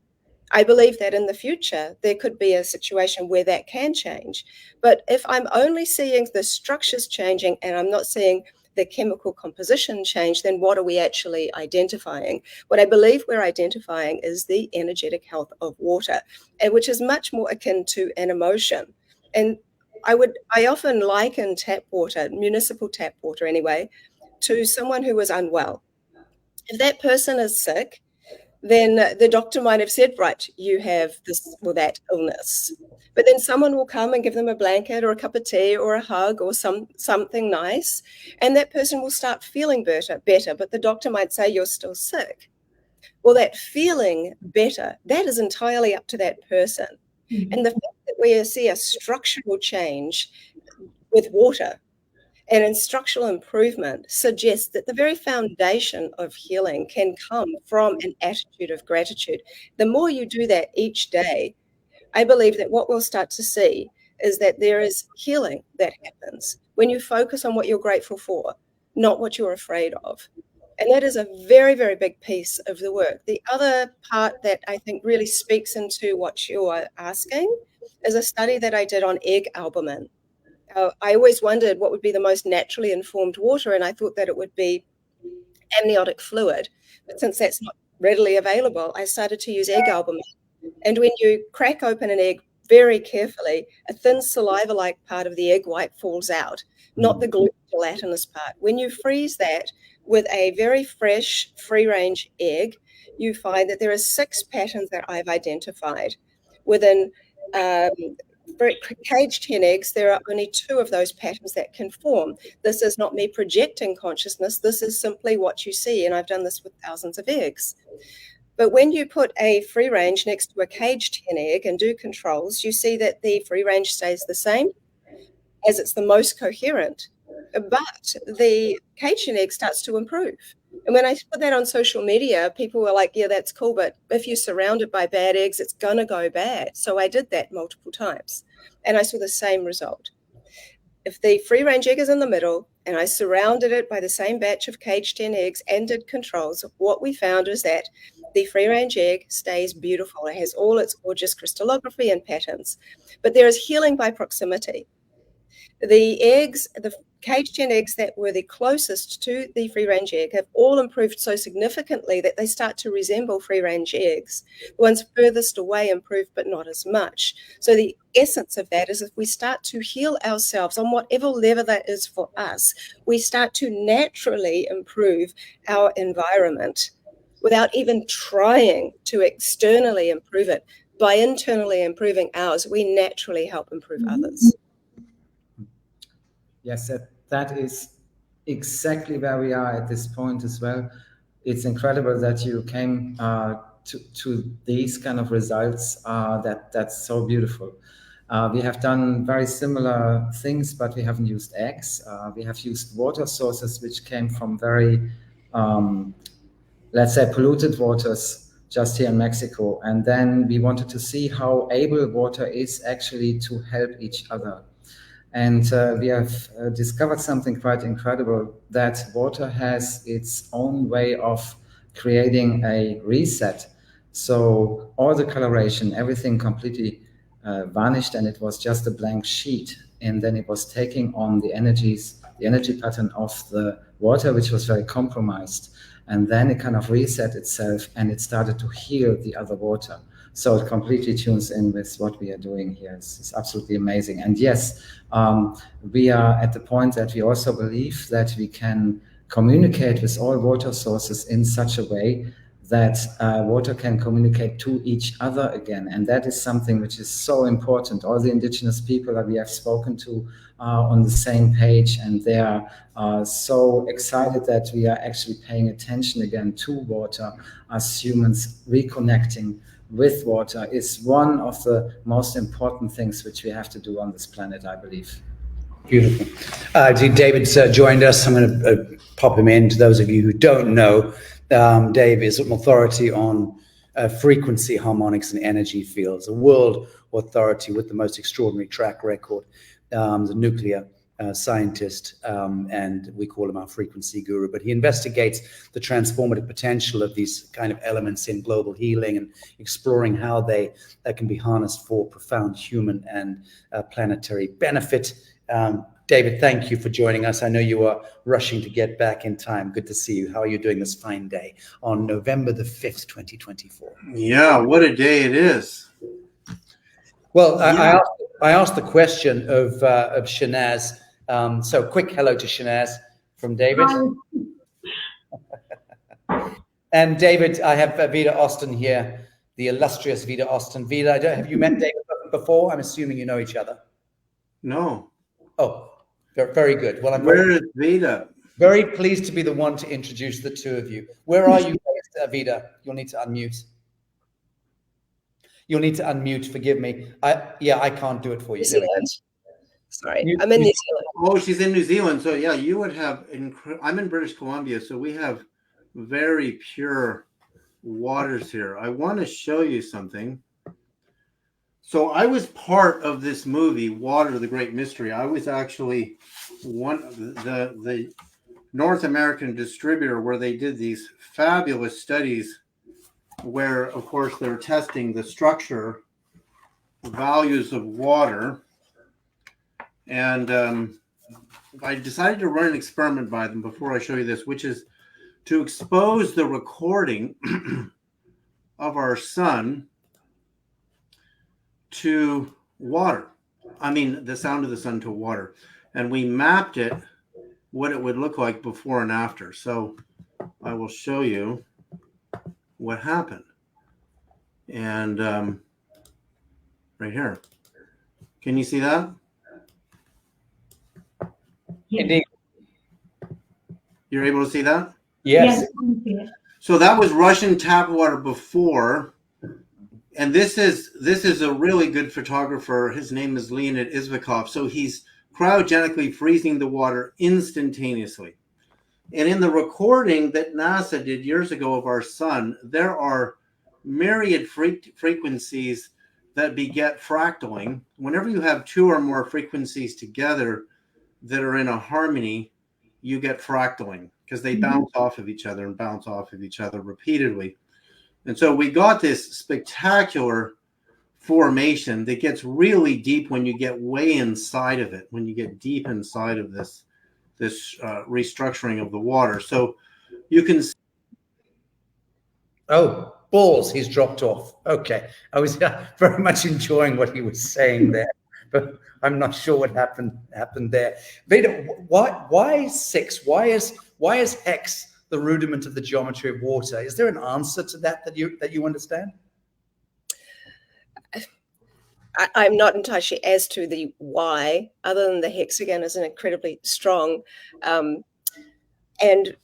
I believe that in the future, there could be a situation where that can change. But if I'm only seeing the structures changing and I'm not seeing the chemical composition change, then what are we actually identifying? What I believe we're identifying is the energetic health of water, and which is much more akin to an emotion. And I often liken tap water, municipal tap water anyway, to someone who is unwell. If that person is sick, then the doctor might have said, right, you have this or that illness. But then someone will come and give them a blanket or a cup of tea or a hug or something nice, and that person will start feeling better. But the doctor might say, you're still sick. Well, that feeling better, that is entirely up to that person. Mm-hmm. And the fact that we see a structural change with water and in structural improvement suggests that the very foundation of healing can come from an attitude of gratitude. The more you do that each day, I believe that what we'll start to see is that there is healing that happens when you focus on what you're grateful for, not what you're afraid of. And that is a very, very big piece of the work. The other part that I think really speaks into what you are asking is a study that I did on egg albumin. I always wondered what would be the most naturally informed water, and I thought that it would be amniotic fluid. But since that's not readily available, I started to use egg albumin. And when you crack open an egg very carefully, a thin saliva-like part of the egg white falls out, not the gelatinous part. When you freeze that with a very fresh, free-range egg, you find that there are 6 patterns that I've identified. Within caged hen eggs, there are only 2 of those patterns that can form. This is not me projecting consciousness. This is simply what you see, and I've done this with thousands of eggs. But when you put a free range next to a caged hen egg and do controls, you see that the free range stays the same as it's the most coherent, but the caged hen egg starts to improve. And when I put that on social media, people were like, yeah, that's cool, but if you're surrounded by bad eggs, it's going to go bad. So I did that multiple times, and I saw the same result. If the free-range egg is in the middle, and I surrounded it by the same batch of caged hen eggs and did controls, what we found is that the free-range egg stays beautiful. It has all its gorgeous crystallography and patterns, but there is healing by proximity. The eggs, the caged hen eggs that were the closest to the free-range egg have all improved so significantly that they start to resemble free-range eggs. The ones furthest away improve, but not as much. So the essence of that is if we start to heal ourselves on whatever level that is for us, we start to naturally improve our environment without even trying to externally improve it. By internally improving ours, we naturally help improve others. Yes, that is exactly where we are at this point as well. It's incredible that you came to these kind of results. That's so beautiful. We have done very similar things, but we haven't used eggs. We have used water sources which came from very, let's say, polluted waters just here in Mexico. And then we wanted to see how able water is actually to help each other. And we have discovered something quite incredible, that water has its own way of creating a reset. So all the coloration, everything completely vanished, and it was just a blank sheet. And then it was taking on the energy pattern of the water, which was very compromised. And then it kind of reset itself, and it started to heal the other water. So it completely tunes in with what we are doing here. It's absolutely amazing. And yes, we are at the point that we also believe that we can communicate with all water sources in such a way that water can communicate to each other again. And that is something which is so important. All the indigenous people that we have spoken to are on the same page, and they are so excited that we are actually paying attention again to water as humans. Reconnecting with water is one of the most important things which we have to do on this planet, I believe. Beautiful. David's joined us. I'm going to pop him in. To those of you who don't know, Dave is an authority on frequency, harmonics, and energy fields, a world authority with the most extraordinary track record. He's a nuclear scientist, and we call him our frequency guru, but he investigates the transformative potential of these kind of elements in global healing and exploring how they can be harnessed for profound human and planetary benefit. David, thank you for joining us. I know you are rushing to get back in time. Good to see you. How are you doing this fine day on November the 5th, 2024? Yeah, what a day it is. Well, Yeah. I asked the question of Shanaz. So quick hello to Shanaz from David. And David, I have Vida Austin here, the illustrious Vida Austin. Vida, have you met David before? I'm assuming you know each other. No. Oh, very good. Well, I'm Where is Vida? very pleased to be the one to introduce the two of you. Where are you based, Vida? You'll need to unmute. You'll need to unmute. Forgive me. I can't do it for you. New Zealand. Sorry, I'm in New Zealand. Oh, she's in New Zealand. So yeah, you would have. I'm in British Columbia, so we have very pure waters here. I want to show you something. So I was part of this movie, Water, the Great Mystery. I was actually one of the North American distributor where they did these fabulous studies where, of course, they're testing the structure, values of water. And I decided to run an experiment by them before I show you this, which is to expose the recording of our sun to water. I mean, the sound of the sun to water. And we mapped it, what it would look like before and after. So I will show you what happened. And right here. Can you see that? Indeed. You're able to see that? Yes. So that was Russian tap water before. And this is a really good photographer. His name is Leonid Izvikov. So he's cryogenically freezing the water instantaneously. And in the recording that NASA did years ago of our sun, there are myriad frequencies that beget fractaling. Whenever you have two or more frequencies together that are in a harmony, you get fractaling because they bounce off of each other and bounce off of each other repeatedly. And so we got this spectacular formation that gets really deep when you get way inside of it, when you get deep inside of this restructuring of the water. So you can see. Oh, balls, he's dropped off. Okay. I was very much enjoying what he was saying there, but I'm not sure what happened there. Vida, why 6? Why is hex the rudiment of the geometry of water? Is there an answer to that you understand? I'm not entirely sure as to the why, other than the hexagon is an incredibly strong, and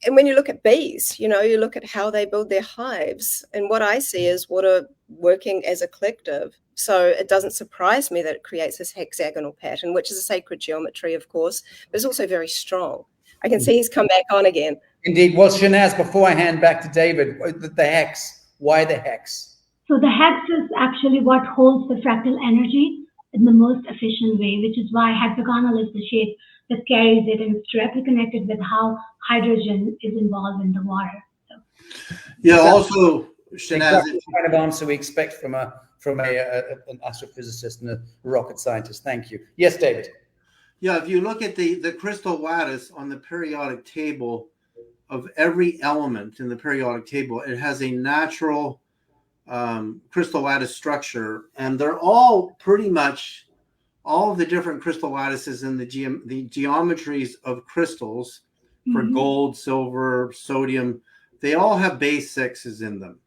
when you look at bees, you look at how they build their hives, and what I see is water working as a collective. So it doesn't surprise me that it creates this hexagonal pattern, which is a sacred geometry, of course, but it's also very strong. I can see he's come back on again. Indeed. Well, Shanaz, before I hand back to David, the hex. Why the hex? So the hex is actually what holds the fractal energy in the most efficient way, which is why hexagonal is the shape that carries it, and it's directly connected with how hydrogen is involved in the water. So. Yeah, also, Shanaz, exactly the kind of answer we expect from an astrophysicist and a rocket scientist. Thank you. Yes, David. Yeah, if you look at the crystal lattice on the periodic table of every element in the periodic table, it has a natural crystal lattice structure, and they're all pretty much all of the different crystal lattices in the geometries of crystals for gold, silver, sodium. They all have base 6s in them.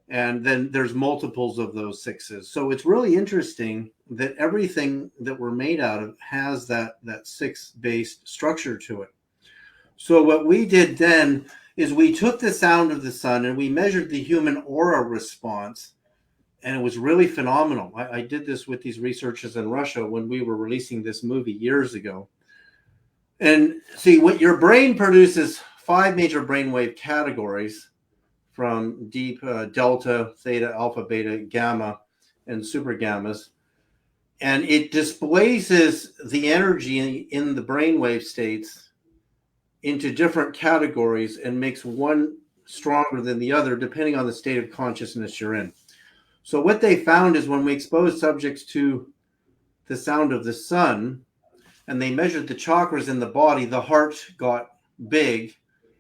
And then there's multiples of those 6s. So it's really interesting that everything that we're made out of has that 6-based structure to it. So what we did then is we took the sound of the sun and we measured the human aura response, and it was really phenomenal. I did this with these researchers in Russia when we were releasing this movie years ago. And see, what your brain produces 5 major brainwave categories, from deep delta, theta, alpha, beta, gamma, and super gammas. And it displaces the energy in the brainwave states into different categories and makes one stronger than the other, depending on the state of consciousness you're in. So what they found is when we expose subjects to the sound of the sun, and they measured the chakras in the body, the heart got big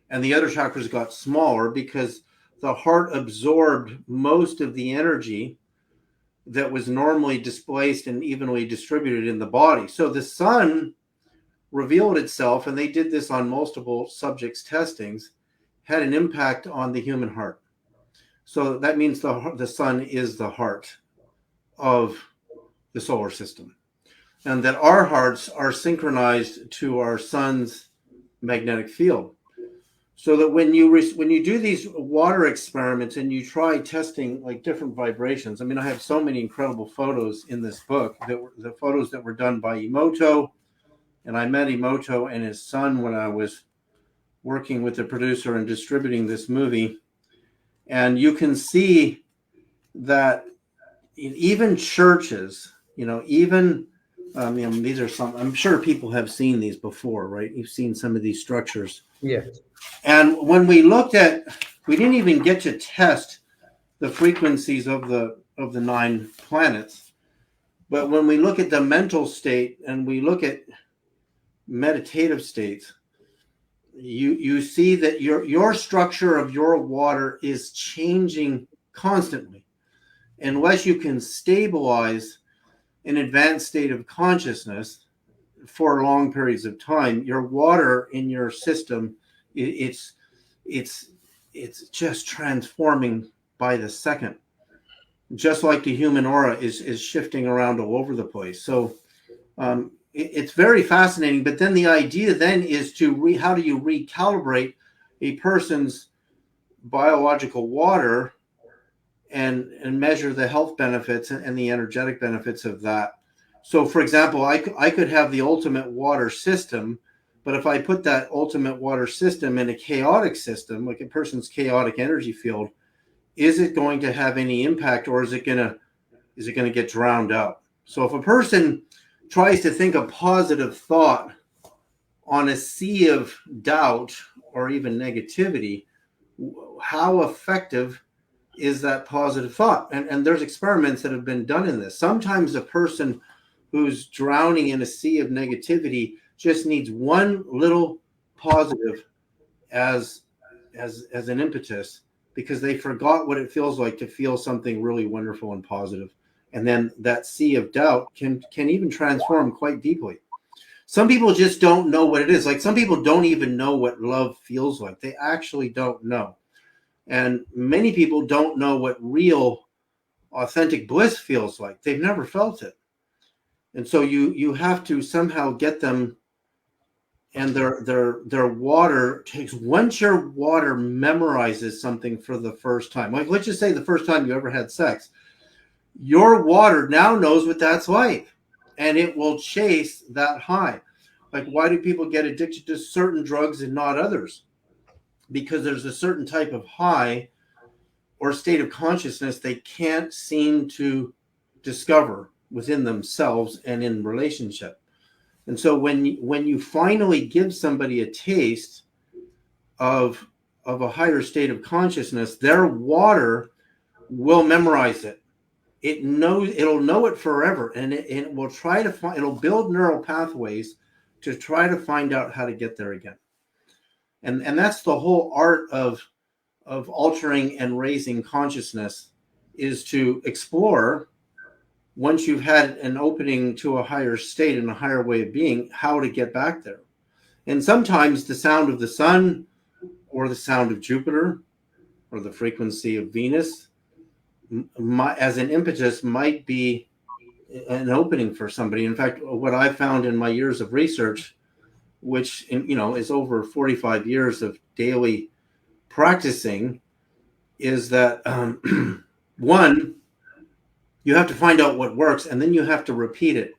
and the other chakras got smaller because the heart absorbed most of the energy that was normally displaced and evenly distributed in the body. So the sun revealed itself, and they did this on multiple subjects testings, had an impact on the human heart. So that means the sun is the heart of the solar system, and that our hearts are synchronized to our sun's magnetic field. So that when you do these water experiments and you try testing like different vibrations, I mean, I have so many incredible photos in this book that were the photos that were done by Emoto, and I met Emoto and his son when I was working with the producer and distributing this movie, and you can see that even churches, even these are some. I'm sure people have seen these before, right? You've seen some of these structures. Yeah. And when we looked at, we didn't even get to test the frequencies of the 9 planets. But when we look at the mental state and we look at meditative states, you see that your structure of your water is changing constantly. Unless you can stabilize an advanced state of consciousness for long periods of time, your water in your system, it's just transforming by the second, just like the human aura is shifting around all over the place. So it's very fascinating. But then the idea then is to how do you recalibrate a person's biological water and measure the health benefits and the energetic benefits of that. So, for example, I could have the ultimate water system, but if I put that ultimate water system in a chaotic system, like a person's chaotic energy field, is it going to have any impact, or is it going to get drowned out? So if a person tries to think a positive thought on a sea of doubt or even negativity, how effective is that positive thought? And there's experiments that have been done in this. Sometimes a person who's drowning in a sea of negativity just needs one little positive as an impetus, because they forgot what it feels like to feel something really wonderful and positive. And then that sea of doubt can even transform quite deeply. Some people just don't know what it is. Like some people don't even know what love feels like. They actually don't know. And many people don't know what real, authentic bliss feels like. They've never felt it. And so you have to somehow get them, and their water takes, once your water memorizes something for the first time, like let's just say the first time you ever had sex, your water now knows what that's like, and it will chase that high. Like, why do people get addicted to certain drugs and not others? Because there's a certain type of high or state of consciousness they can't seem to discover within themselves and in relationship. And so when you finally give somebody a taste of a higher state of consciousness, their water will memorize it. It'll know it forever, and it will try to find, it'll build neural pathways to try to find out how to get there again. And that's the whole art of altering and raising consciousness, is to explore, once you've had an opening to a higher state and a higher way of being, how to get back there. And sometimes the sound of the sun or the sound of Jupiter or the frequency of Venus as an impetus might be an opening for somebody. In fact, what I found in my years of research, which is over 45 years of daily practicing, is that one, you have to find out what works, and then you have to repeat it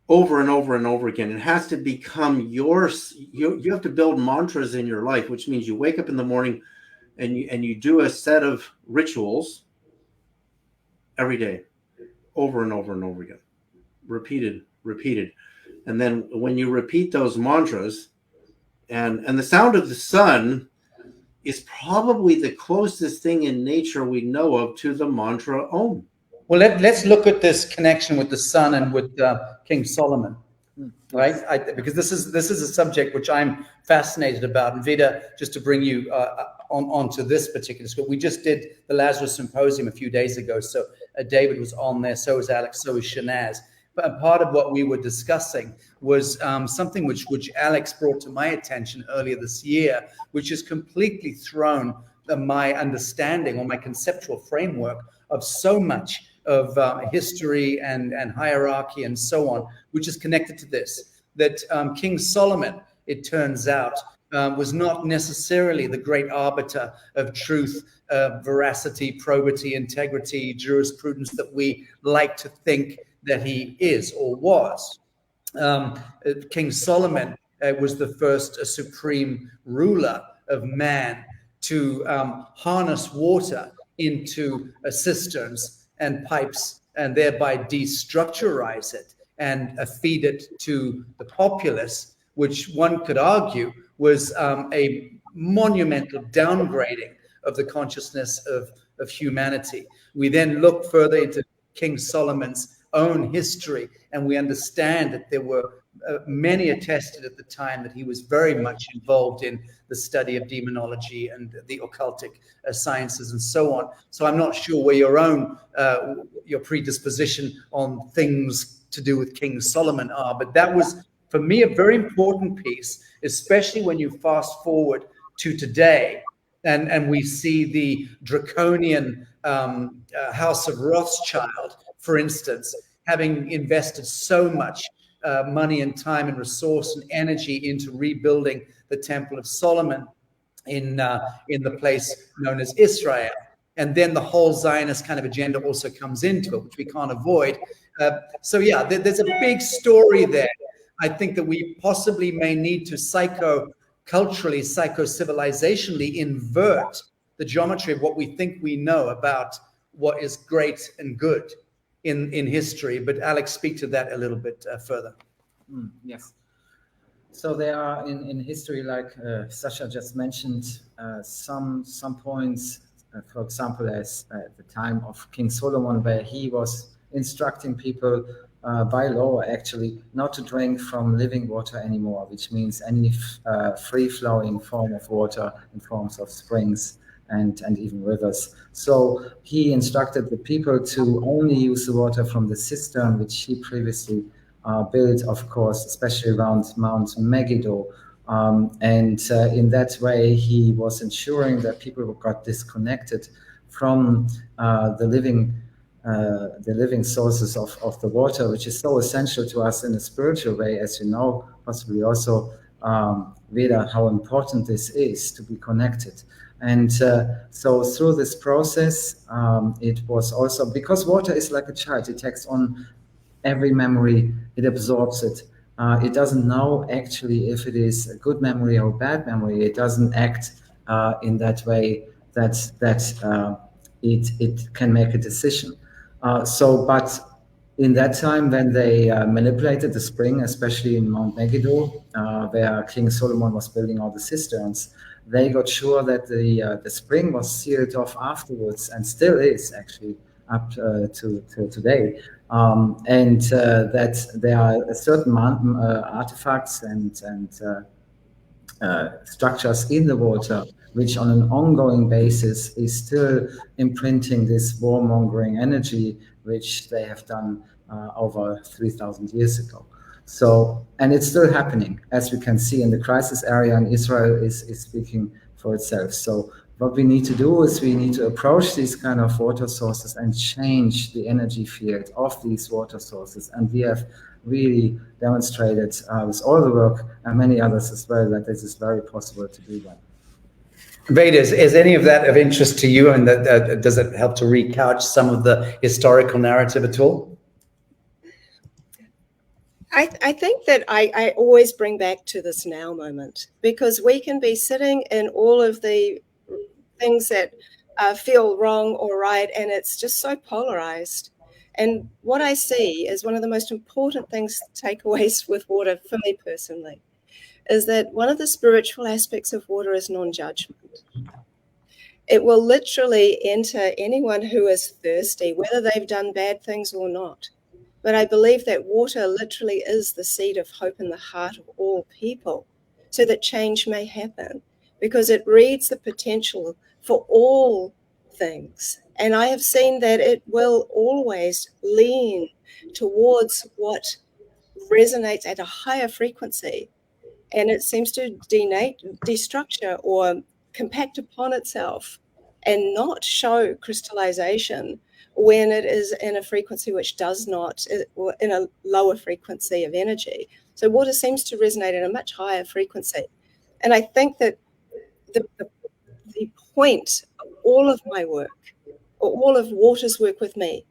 over and over and over again. It has to become yours. You have to build mantras in your life, which means you wake up in the morning and you do a set of rituals every day, over and over and over again, repeated. And then when you repeat those mantras, and the sound of the sun is probably the closest thing in nature we know of to the mantra Om. Well, let's look at this connection with the sun and with King Solomon. right? Because this is a subject which I'm fascinated about. And Vida, just to bring you onto this particular scope, we just did the Lazarus Symposium a few days ago. So David was on there, so was Alex, so was Shanaz. But part of what we were discussing was something which Alex brought to my attention earlier this year, which has completely thrown my understanding or my conceptual framework of so much of history and hierarchy and so on, which is connected to this, that King Solomon, it turns out, was not necessarily the great arbiter of truth, veracity, probity, integrity, jurisprudence that we like to think that he is or was. King Solomon was the first supreme ruler of man to harness water into cisterns and pipes and thereby destructurize it and feed it to the populace, which one could argue was a monumental downgrading of the consciousness of humanity. We then look further into King Solomon's own history, and we understand that there were many attested at the time that he was very much involved in the study of demonology and the occultic sciences and so on. So I'm not sure where your predisposition on things to do with King Solomon are, but that was, for me, a very important piece, especially when you fast forward to today and we see the draconian House of Rothschild, for instance, having invested so much money and time and resource and energy into rebuilding the Temple of Solomon in the place known as Israel. And then the whole Zionist kind of agenda also comes into it, which we can't avoid. So yeah, there's a big story there. I think that we possibly may need to psycho-culturally, psycho-civilizationally invert the geometry of what we think we know about what is great and good in history. But Alex, speak to that a little bit further. Yes. So there are in history, like Sacha just mentioned, some points, for example, as at the time of King Solomon, where he was instructing people by law, actually, not to drink from living water anymore, which means any free-flowing form of water in forms of springs and even rivers. So he instructed the people to only use the water from the cistern, which he previously built, of course, especially around Mount Megiddo. And in that way, he was ensuring that people got disconnected from the living sources of the water, which is so essential to us in a spiritual way, as you know, possibly also, Veda, how important this is to be connected. And so through this process, it was also, because water is like a child, it takes on every memory, it absorbs it. It doesn't know actually if it is a good memory or a bad memory. It doesn't act in that way that it can make a decision. But in that time, when they manipulated the spring, especially in Mount Megiddo, where King Solomon was building all the cisterns, they got sure that the spring was sealed off afterwards, and still is actually up to today. And that there are certain artifacts and structures in the water which on an ongoing basis is still imprinting this warmongering energy, which they have done over 3,000 years ago. So, and it's still happening, as we can see in the crisis area, and Israel is speaking for itself. So what we need to do is we need to approach these kind of water sources and change the energy field of these water sources. And we have really demonstrated with all the work and many others as well that this is very possible to do that. Veda, is any of that of interest to you? And does it help to recouch some of the historical narrative at all? I think that I always bring back to this now moment, because we can be sitting in all of the things that feel wrong or right, and it's just so polarized. And what I see is one of the most important things, takeaways with water for me personally, is that one of the spiritual aspects of water is non-judgment. It will literally enter anyone who is thirsty, whether they've done bad things or not. but I believe that water literally is the seed of hope in the heart of all people, so that change may happen, because it reads the potential for all things. And I have seen that it will always lean towards what resonates at a higher frequency, and it seems to destructure or compact upon itself and not show crystallization when it is in a frequency which does not, or in a lower frequency of energy. So water seems to resonate at a much higher frequency. And I think that the point of all of my work, or all of water's work with me,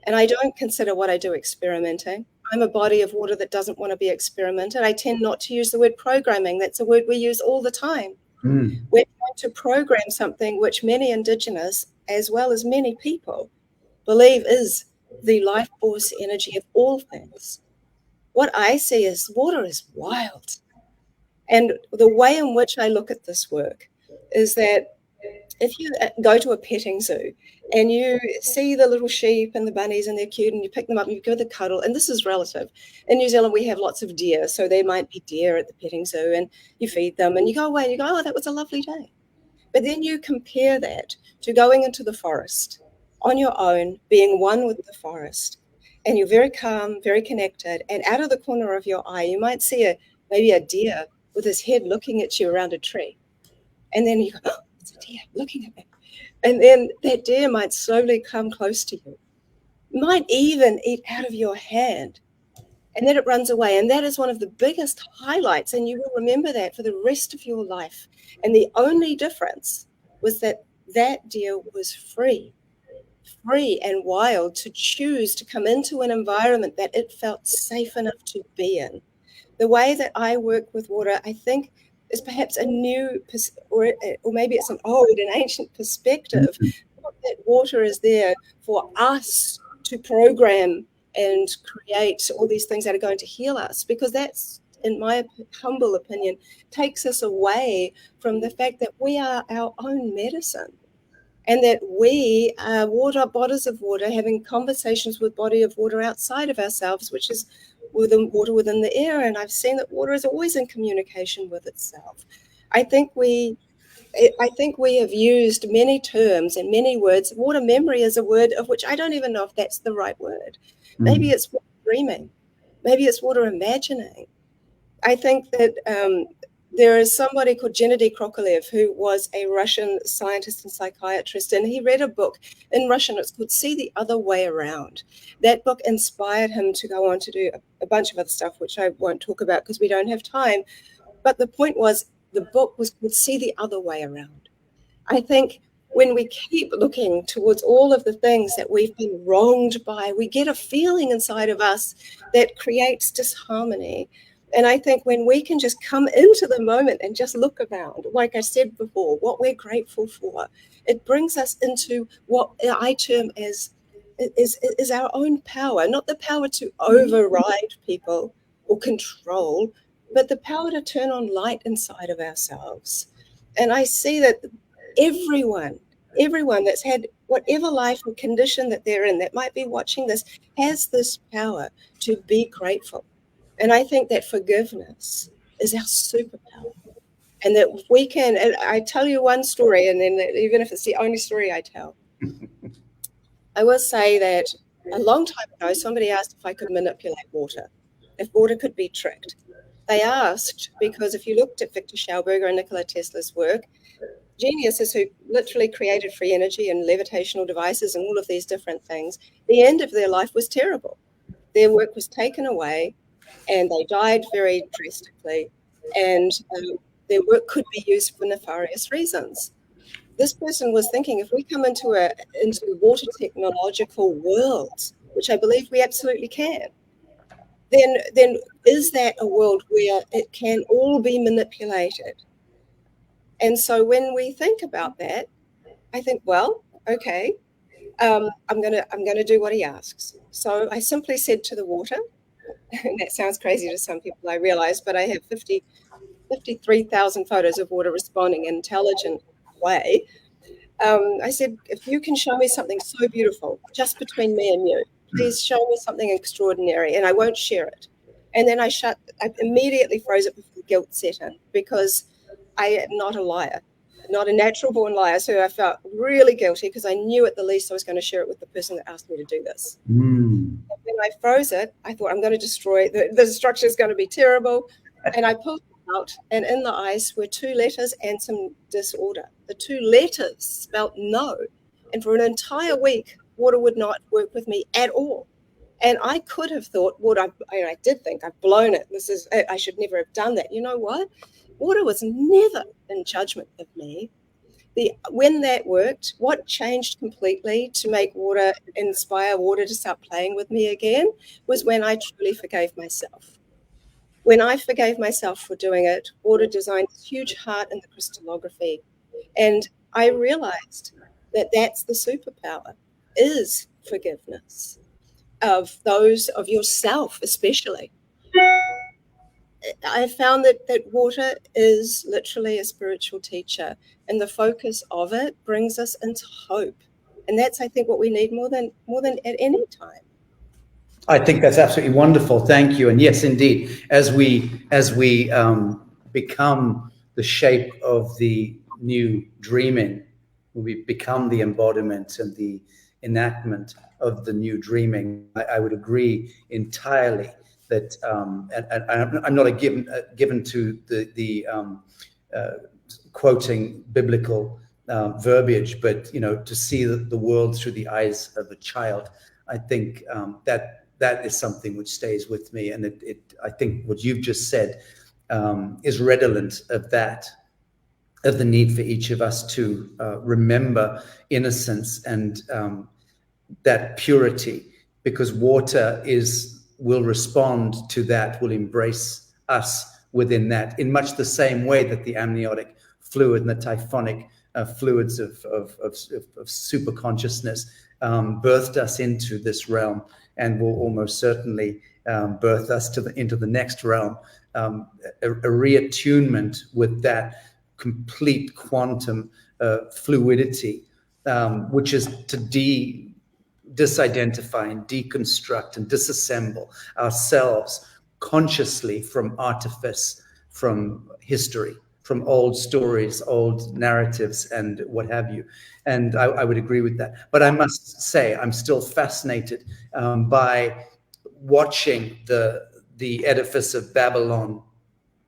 and I don't consider what I do experimenting. I'm a body of water that doesn't want to be experimented. I tend not to use the word programming. That's a word we use all the time. Mm. We're trying to program something which many Indigenous, as well as many people, believe is the life force energy of all things. What I see is water is wild. And the way in which I look at this work is that if you go to a petting zoo and you see the little sheep and the bunnies and they're cute and you pick them up and you give them a cuddle, and this is relative. In New Zealand, we have lots of deer. So there might be deer at the petting zoo and you feed them and you go away and you go, oh, that was a lovely day. But then you compare that to going into the forest on your own, being one with the forest, and you're very calm, very connected. And out of the corner of your eye, you might see maybe a deer with his head looking at you around a tree. And then you go, oh, it's a deer looking at me. And then that deer might slowly come close to you, might even eat out of your hand. And then it runs away. And that is one of the biggest highlights. And you will remember that for the rest of your life. And the only difference was that that deer was free and wild to choose to come into an environment that it felt safe enough to be in. The way that I work with water, I think, is perhaps a new, or maybe it's an old and ancient perspective. That water is there for us to program and create all these things that are going to heal us, because that's, in my humble opinion, takes us away from the fact that we are our own medicine, and that we are bodies of water having conversations with body of water outside of ourselves, which is water within the air. And I've seen that water is always in communication with itself. I think we have used many terms and many words. Water memory is a word of which I don't even know if that's the right word. Maybe it's water dreaming. Maybe it's water imagining. I think that there is somebody called Gennady Krokalev, who was a Russian scientist and psychiatrist, and he read a book in Russian. It's called See the Other Way Around. That book inspired him to go on to do a bunch of other stuff, which I won't talk about because we don't have time. But the point was, the book was called See the Other Way Around. I think when we keep looking towards all of the things that we've been wronged by, we get a feeling inside of us that creates disharmony. And I think when we can just come into the moment and just look around, like I said before, what we're grateful for, it brings us into what I term as is our own power, not the power to override people or control, but the power to turn on light inside of ourselves. And I see that everyone that's had whatever life or condition that they're in, that might be watching this, has this power to be grateful. And I think that forgiveness is our superpower. And that we can, and I tell you one story, and then even if it's the only story I tell, I will say that a long time ago, somebody asked if I could manipulate water, if water could be tricked. They asked because if you looked at Victor Schauberger and Nikola Tesla's work, geniuses who literally created free energy and levitational devices and all of these different things, the end of their life was terrible. Their work was taken away, and they died very drastically, and their work could be used for nefarious reasons. This person was thinking, if we come into water technological worlds, which I believe we absolutely can, then is that a world where it can all be manipulated? And so when we think about that, I think, well, okay, I'm gonna do what he asks. So I simply said to the water, and that sounds crazy to some people, I realize, but I have 53,000 photos of water responding in an intelligent way. I said, if you can show me something so beautiful just between me and you, please show me something extraordinary, and I won't share it. And then I immediately froze it before guilt set in, because I am not a liar, not a natural born liar. So I felt really guilty because I knew at the least I was going to share it with the person that asked me to do this. When I froze it, I thought, I'm going to destroy it. The structure is going to be terrible. And I pulled it out, and in the ice were 2 letters and some disorder. The 2 letters spelt no. And for an entire week, water would not work with me at all. And I could have thought, I did think I've blown it. I should never have done that. You know what? Water was never in judgment of me. When that worked, what changed completely to make water, inspire water to start playing with me again, was when I truly forgave myself. When I forgave myself for doing it, water designed this huge heart in the crystallography. And I realized that that's the superpower, is forgiveness of those, of yourself especially. I found that water is literally a spiritual teacher, and the focus of it brings us into hope. And that's, I think, what we need more than at any time. I think that's absolutely wonderful. Thank you. And yes, indeed, as we become the shape of the new dreaming, we become the embodiment and the enactment of the new dreaming. I would agree entirely that, and I'm not given to the quoting biblical verbiage, but to see the world through the eyes of a child. I think that is something which stays with me, and I think what you've just said is redolent of that, of the need for each of us to remember innocence and that purity, because water will respond to that, will embrace us within that, in much the same way that the amniotic fluid and the typhonic fluids of super consciousness birthed us into this realm, and will almost certainly birth us into the next realm. A reattunement with that complete quantum fluidity, which is to disidentify and deconstruct and disassemble ourselves consciously from artifice, from history, from old stories, old narratives, and what have you. And I would agree with that. But I must say, I'm still fascinated by watching the edifice of Babylon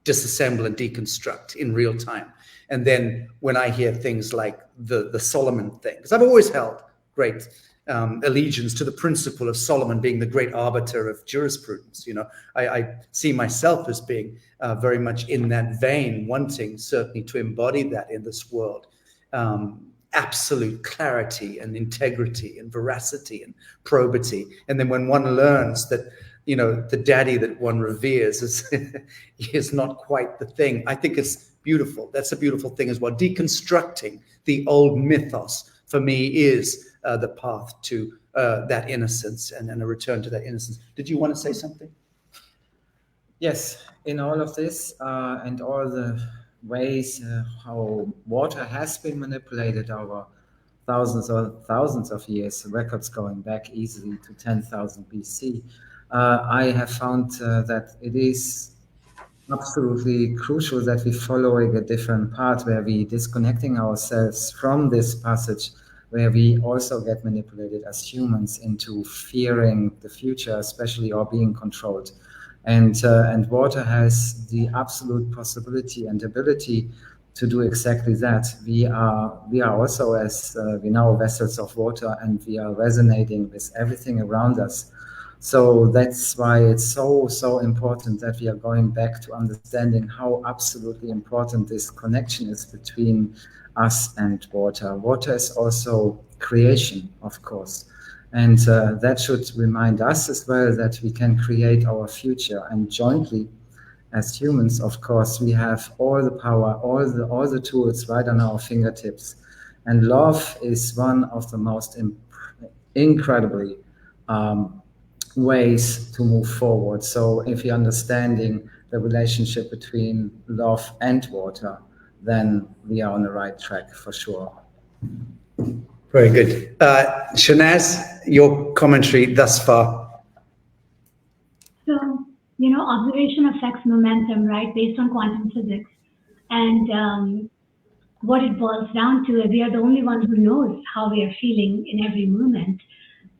disassemble and deconstruct in real time. And then when I hear things like the Solomon thing, because I've always held great allegiance to the principle of Solomon being the great arbiter of jurisprudence. I see myself as being very much in that vein, wanting certainly to embody that in this world. Absolute clarity and integrity and veracity and probity. And then when one learns that, the daddy that one reveres is not quite the thing, I think it's beautiful. That's a beautiful thing as well. Deconstructing the old mythos, for me, is the path to that innocence and a return to that innocence. Did you want to say something? Yes, in all of this and all the ways how water has been manipulated over thousands of years, records going back easily to 10,000 BC, I have found that it is absolutely crucial that we following a different path, where we disconnecting ourselves from this passage, where we also get manipulated as humans into fearing the future, especially, or being controlled. And water has the absolute possibility and ability to do exactly that. We are also, as we know, vessels of water, and we are resonating with everything around us. So that's why it's so important that we are going back to understanding how absolutely important this connection is between us and water. Water is also creation, of course. And that should remind us as well that we can create our future. And jointly, as humans, of course, we have all the power, all the tools right on our fingertips. And love is one of the most incredibly ways to move forward. So if you're understanding the relationship between love and water, then we are on the right track for sure. Very good. Shanaz, your commentary thus far. So, observation affects momentum, right, based on quantum physics. And what it boils down to is we are the only one who knows how we are feeling in every moment.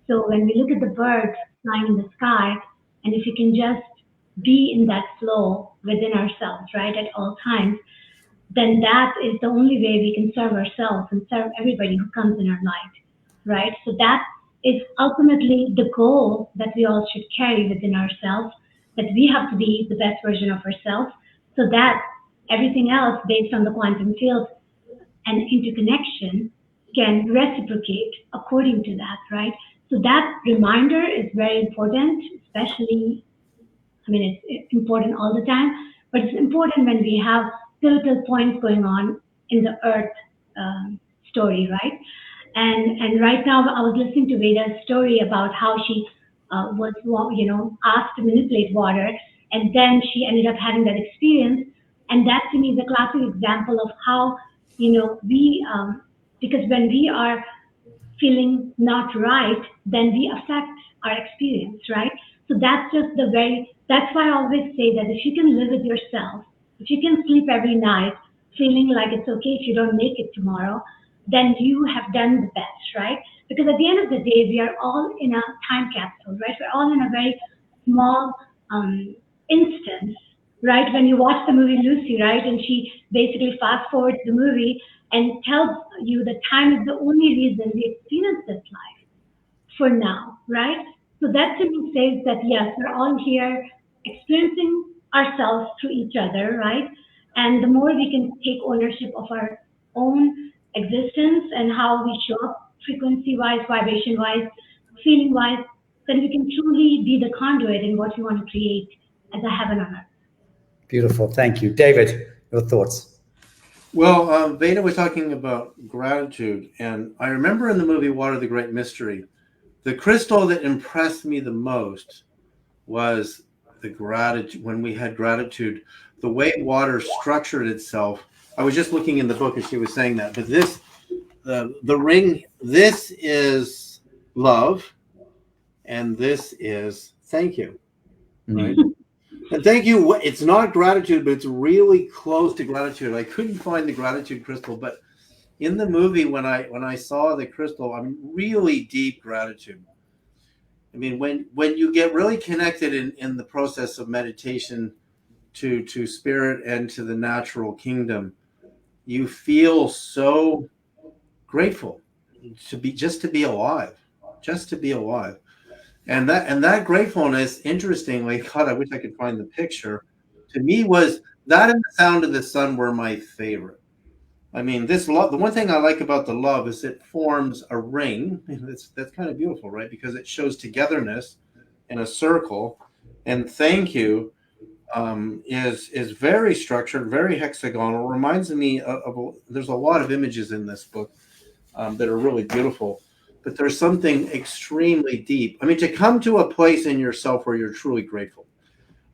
So when we look at the birds flying in the sky, and if we can just be in that flow within ourselves, right, at all times, then that is the only way we can serve ourselves and serve everybody who comes in our life, right? So that is ultimately the goal that we all should carry within ourselves, that we have to be the best version of ourselves, so that everything else based on the quantum field and interconnection can reciprocate according to that, right? So that reminder is very important, especially, it's important all the time, but it's important when we have pivotal points going on in the Earth story, right? And right now I was listening to Veda's story about how she was, asked to manipulate water, and then she ended up having that experience. And that to me is a classic example of how, we, because when we are feeling not right, then we affect our experience, right? So that's just that's why I always say that if you can live with yourself, if you can sleep every night feeling like it's okay if you don't make it tomorrow, then you have done the best, right? Because at the end of the day, we are all in a time capsule, right? We're all in a very small instance, right? When you watch the movie Lucy, right, and she basically fast forwards the movie and tells you that time is the only reason we experience this life for now, right? So that to me says that yes, we're all here experiencing ourselves through each other, right? And the more we can take ownership of our own existence and how we show up frequency-wise, vibration-wise, feeling-wise, then we can truly be the conduit in what we want to create as a heaven on earth. Beautiful. Thank you. David, your thoughts? Well, Veda was talking about gratitude, and I remember in the movie Water, the Great Mystery, the crystal that impressed me the most was the gratitude. When we had gratitude, the way water structured itself. I was just looking in the book as she was saying that, but this, the ring, this is love, and this is thank you, right? And thank you, it's not gratitude, but it's really close to gratitude. I couldn't find the gratitude crystal, but in the movie, when I saw the crystal, really deep gratitude. When you get really connected in the process of meditation to spirit and to the natural kingdom, you feel so grateful to be alive, just to be alive. And that gratefulness, interestingly, God, I wish I could find the picture, to me was that and the sound of the sun were my favorite. This love, the one thing I like about the love is it forms a ring. That's kind of beautiful, right? Because it shows togetherness in a circle. And thank you is very structured, very hexagonal. Reminds me of there's a lot of images in this book that are really beautiful. But there's something extremely deep. To come to a place in yourself where you're truly grateful.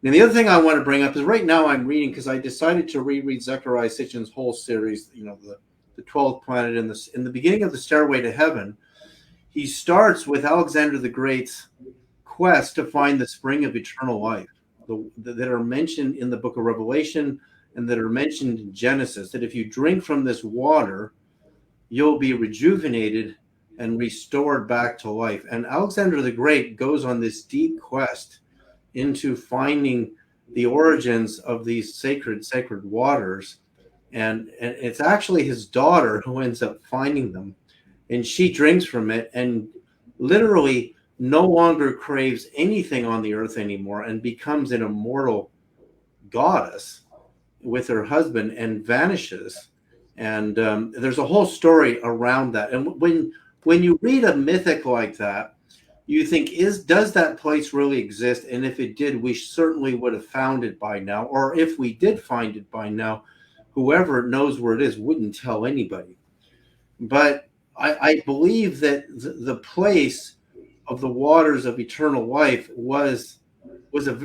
And the other thing I want to bring up is right now I'm reading, because I decided to reread Zecharia Sitchin's whole series, the 12th planet. In the beginning of the Stairway to Heaven, he starts with Alexander the Great's quest to find the spring of eternal life that are mentioned in the book of Revelation and that are mentioned in Genesis, that if you drink from this water, you'll be rejuvenated and restored back to life. And Alexander the Great goes on this deep quest into finding the origins of these sacred waters. And it's actually his daughter who ends up finding them. And she drinks from it and literally no longer craves anything on the earth anymore and becomes an immortal goddess with her husband and vanishes. And there's a whole story around that. And when you read a mythic like that, you think, does that place really exist? And if it did, we certainly would have found it by now. Or if we did find it by now, whoever knows where it is wouldn't tell anybody. But I believe that the place of the waters of eternal life was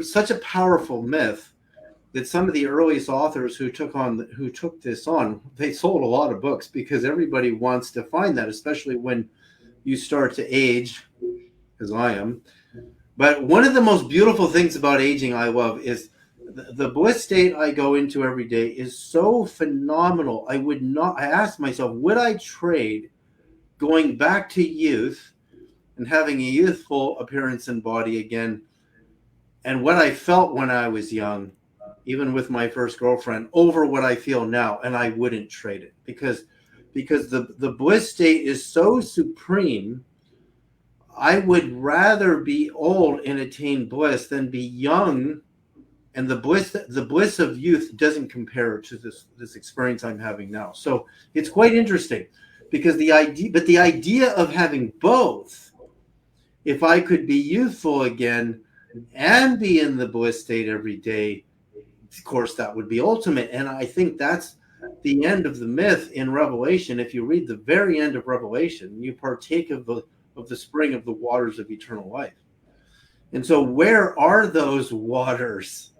such a powerful myth that some of the earliest authors who took this on, they sold a lot of books because everybody wants to find that, especially when you start to age as I am. But one of the most beautiful things about aging I love is the bliss state I go into every day is so phenomenal. I asked myself, would I trade going back to youth and having a youthful appearance and body again, and what I felt when I was young, even with my first girlfriend, over what I feel now? And I wouldn't trade it because the bliss state is so supreme. I would rather be old and attain bliss than be young, and the bliss of youth doesn't compare to this experience I'm having now. So it's quite interesting, because the idea of having both, if I could be youthful again and be in the bliss state every day, of course that would be ultimate. And I think that's the end of the myth in Revelation. If you read the very end of Revelation, you partake of the spring of the waters of eternal life. And so where are those waters?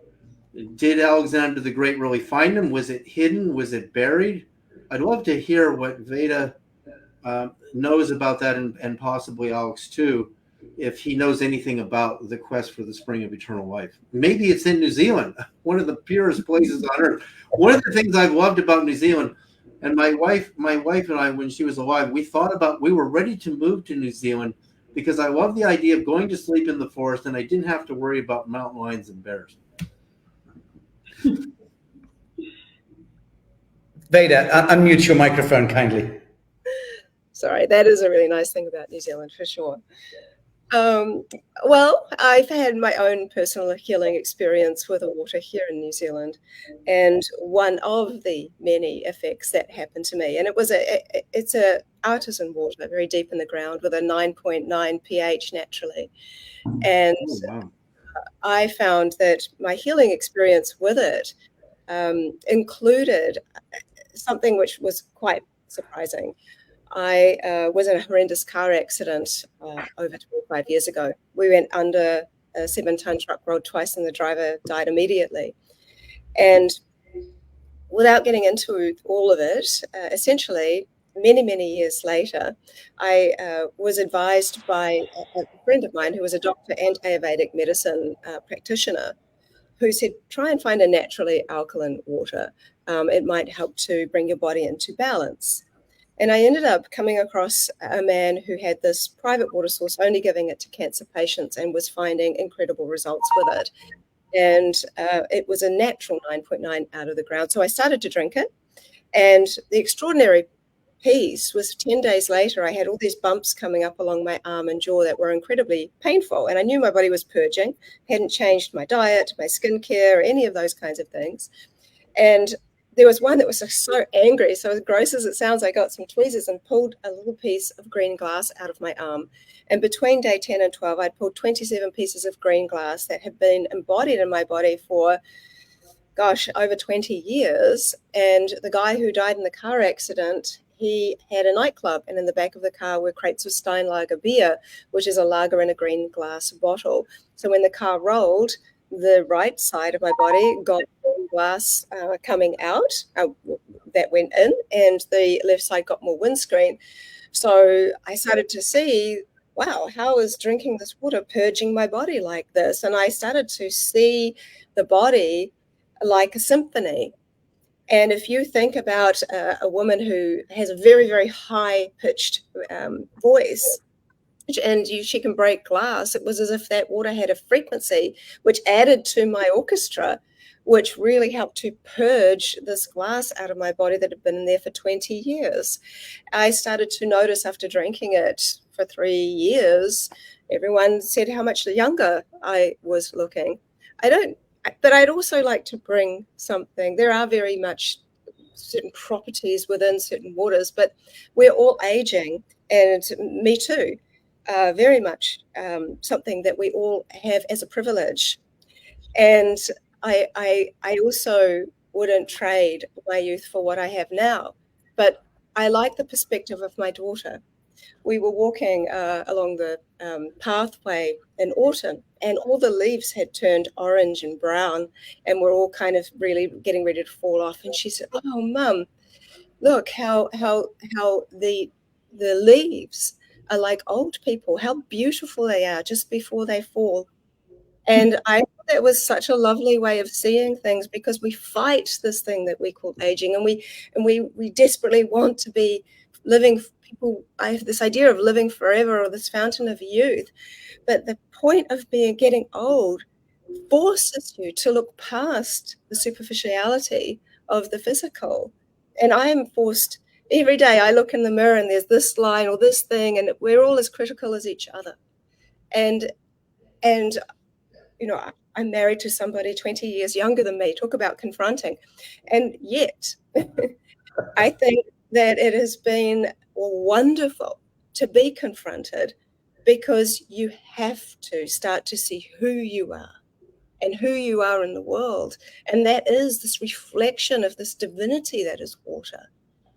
Did Alexander the Great really find them? Was it hidden? Was it buried? I'd love to hear what Veda knows about that, and possibly Alex too, if he knows anything about the quest for the spring of eternal life. Maybe it's in New Zealand, one of the purest places on earth. One of the things I've loved about New Zealand, and my wife and I, when she was alive, we were ready to move to New Zealand because I love the idea of going to sleep in the forest and I didn't have to worry about mountain lions and bears. Veda, unmute your microphone kindly. Sorry, that is a really nice thing about New Zealand for sure. Well, I've had my own personal healing experience with the water here in New Zealand, and one of the many effects that happened to me, and it's a artisan water, very deep in the ground with a 9.9 pH naturally, and I found that my healing experience with it included something which was quite surprising. I was in a horrendous car accident over 25 years ago. We went under a 7-ton truck, rolled twice, and the driver died immediately. And without getting into all of it, essentially, many, many years later, I was advised by a friend of mine who was a doctor and Ayurvedic medicine practitioner, who said, try and find a naturally alkaline water. It might help to bring your body into balance. And I ended up coming across a man who had this private water source, only giving it to cancer patients, and was finding incredible results with it. And it was a natural 9.9 out of the ground. So I started to drink it. And the extraordinary piece was 10 days later, I had all these bumps coming up along my arm and jaw that were incredibly painful. And I knew my body was purging, hadn't changed my diet, my skincare, any of those kinds of things. And there was one that was so angry. So as gross as it sounds, I got some tweezers and pulled a little piece of green glass out of my arm. And between day 10 and 12, I'd pulled 27 pieces of green glass that had been embodied in my body for, over 20 years. And the guy who died in the car accident, he had a nightclub, and in the back of the car were crates of Steinlager beer, which is a lager in a green glass bottle. So when the car rolled, the right side of my body got glass coming out that went in, and the left side got more windscreen. So I started to see, wow, how is drinking this water purging my body like this? And I started to see the body like a symphony. And if you think about a woman who has a very, very high-pitched voice, and she can break glass, it was as if that water had a frequency which added to my orchestra, which really helped to purge this glass out of my body that had been in there for 20 years. I started to notice after drinking it for 3 years, everyone said how much younger I was looking. But I'd also like to bring something. There are very much certain properties within certain waters, but we're all aging, and me too. Very much something that we all have as a privilege. And I also wouldn't trade my youth for what I have now, but I like the perspective of my daughter. We were walking along the pathway in autumn, and all the leaves had turned orange and brown, and were all kind of really getting ready to fall off. And she said, "Oh, Mum, look how the leaves are like old people, how beautiful they are just before they fall. And I thought that was such a lovely way of seeing things, because we fight this thing that we call aging, and we desperately want to be living people. I have this idea of living forever, or this fountain of youth. But the point of getting old forces you to look past the superficiality of the physical. And I am forced every day. I look in the mirror and there's this line or this thing, and we're all as critical as each other. And you know, I'm married to somebody 20 years younger than me. Talk about confronting. And yet, I think that it has been wonderful to be confronted, because you have to start to see who you are and who you are in the world. And that is this reflection of this divinity that is water.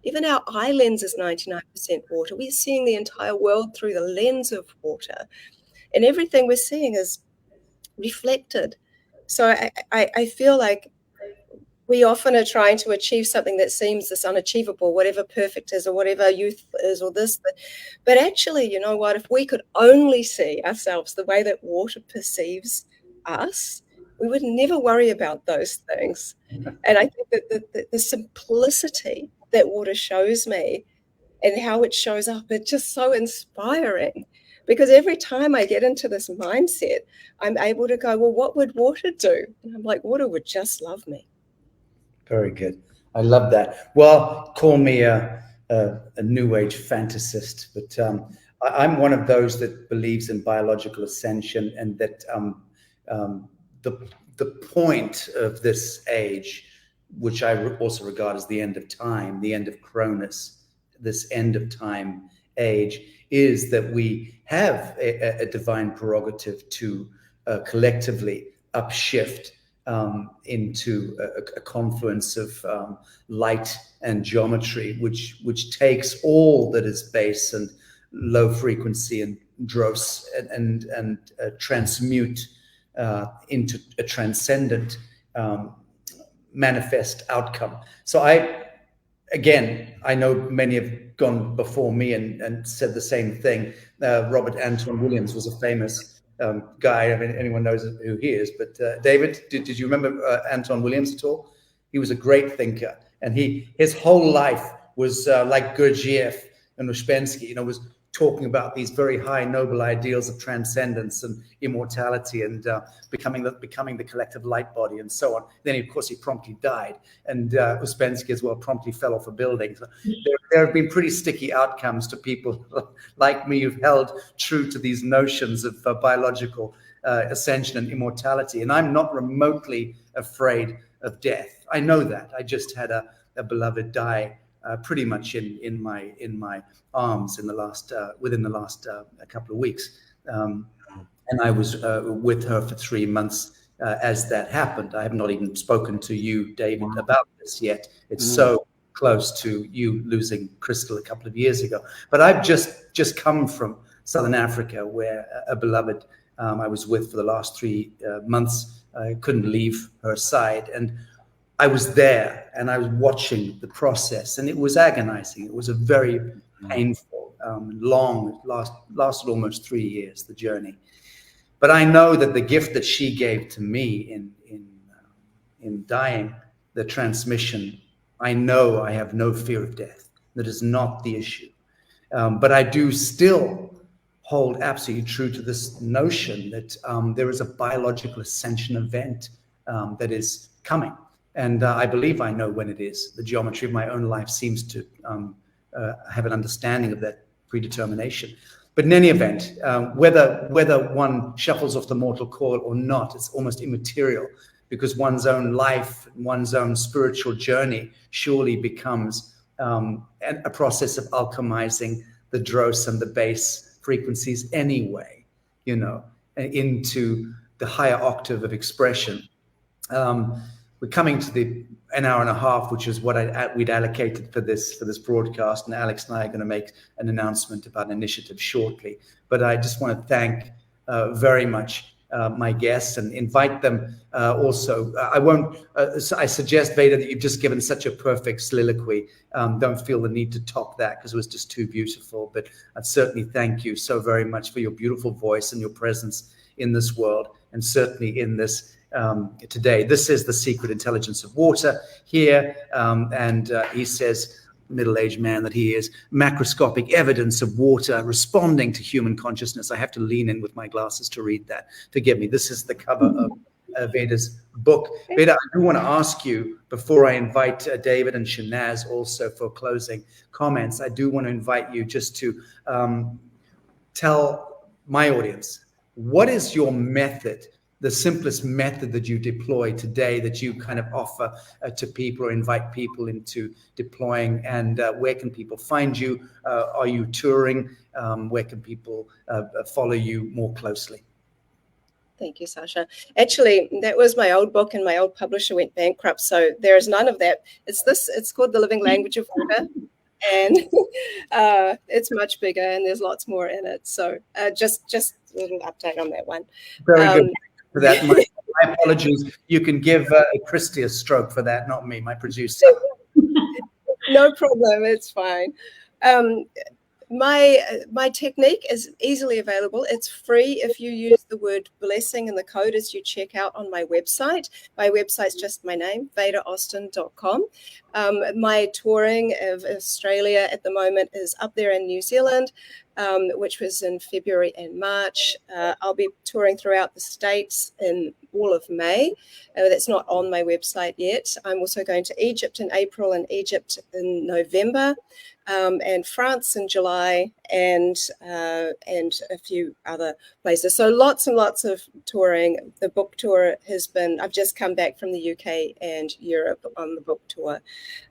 Even our eye lens is 99% water. We're seeing the entire world through the lens of water. And everything we're seeing is reflected. So I feel like we often are trying to achieve something that seems this unachievable, whatever perfect is or whatever youth is or this. But actually, you know what? If we could only see ourselves the way that water perceives us, we would never worry about those things. And I think that the simplicity that water shows me and how it shows up, it's just so inspiring. Because every time I get into this mindset, I'm able to go, well, what would water do? And I'm like, water would just love me. Very good. I love that. Well, call me a new age fantasist, but I'm one of those that believes in biological ascension, and that the point of this age, which I also regard as the end of time, the end of Cronus, this end of time age, is that we have a divine prerogative to collectively upshift into a confluence of light and geometry, which takes all that is base and low frequency and dross and transmute into a transcendent manifest outcome. So I know many have gone before me and said the same thing. Robert Anton Williams was a famous guy. I mean, anyone knows who he is. But David, did you remember Anton Williams at all? He was a great thinker, and his whole life was like Gurdjieff and Uspensky. Was talking about these very high, noble ideals of transcendence and immortality, and becoming the collective light body, and so on. Then, of course, he promptly died, and Uspensky as well promptly fell off a building. So there have been pretty sticky outcomes to people like me who've held true to these notions of biological ascension and immortality. And I'm not remotely afraid of death. I know that. I just had a beloved die pretty much in my arms within the last couple of weeks, and I was with her for 3 months as that happened. I have not even spoken to you, David, about this yet. It's so close to you losing Crystal a couple of years ago. But I've just come from Southern Africa, where a beloved I was with for the last 3 months. I couldn't leave her side, and I was there and I was watching the process, and it was agonizing. It was a very painful, long, lasted almost 3 years, the journey. But I know that the gift that she gave to me in dying, the transmission, I know I have no fear of death. That is not the issue. But I do still hold absolutely true to this notion that there is a biological ascension event that is coming. And I believe I know when it is. The geometry of my own life seems to have an understanding of that predetermination. But in any event, whether one shuffles off the mortal coil or not, it's almost immaterial, because one's own life, one's own spiritual journey surely becomes a process of alchemizing the dross and the base frequencies anyway, into the higher octave of expression. We're coming to an hour and a half, which is what we'd allocated for this broadcast, and Alex and I are going to make an announcement about an initiative shortly. But I just want to thank very much my guests and invite them also. I won't. I suggest, Veda, that you've just given such a perfect soliloquy. Don't feel the need to top that because it was just too beautiful. But I'd certainly thank you so very much for your beautiful voice and your presence in this world, and certainly in this today. This is The Secret Intelligence of Water here, and he says, middle-aged man that he is, macroscopic evidence of water responding to human consciousness. I have to lean in with my glasses to read that. Forgive me. This is the cover of Veda's book. Veda, I do want to ask you, before I invite David and Shanaz also for closing comments, I do want to invite you just to tell my audience, what is your method, the simplest method that you deploy today that you kind of offer to people or invite people into deploying, and where can people find you? Are you touring? Where can people follow you more closely? Thank you, Sacha. Actually, that was my old book, and my old publisher went bankrupt, so there is none of that. It's called The Living Language of Water, and it's much bigger, and there's lots more in it. So just a little update on that one. Very good. For that, my apologies. You can give Christy a stroke for that, not me, my producer. No problem. It's fine. My technique is easily available. It's free if you use the word blessing in the code as you check out on my website. My website's just my name, vedaustin.com. My touring of Australia at the moment is up there in New Zealand, which was in February and March. I'll be touring throughout the States in all of May. That's not on my website yet. I'm also going to Egypt in April and Egypt in November, and France in July, and a few other places. So lots and lots of touring. The book tour has been, I've just come back from the UK and Europe on the book tour.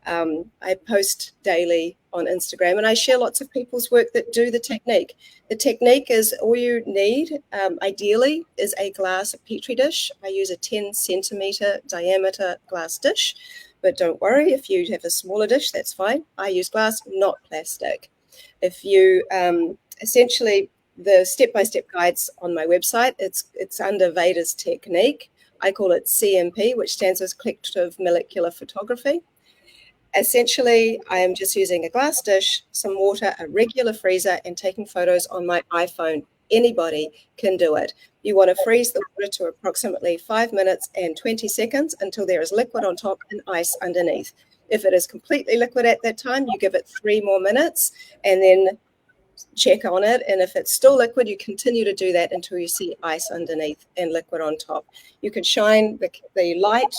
I post daily on Instagram, and I share lots of people's work that do the technique. The technique is, all you need, ideally, is a glass petri dish. I use a 10 centimeter diameter glass dish, but don't worry, if you have a smaller dish, that's fine. I use glass, not plastic. If you, essentially, the step-by-step guides on my website, it's under Veda's technique. I call it CMP, which stands for collective molecular photography. Essentially, I am just using a glass dish, some water, a regular freezer, and taking photos on my iPhone. Anybody can do it. You want to freeze the water to approximately 5 minutes and 20 seconds until there is liquid on top and ice underneath. If it is completely liquid at that time, you give it 3 more minutes and then check on it. And if it's still liquid, you continue to do that until you see ice underneath and liquid on top. You can shine the light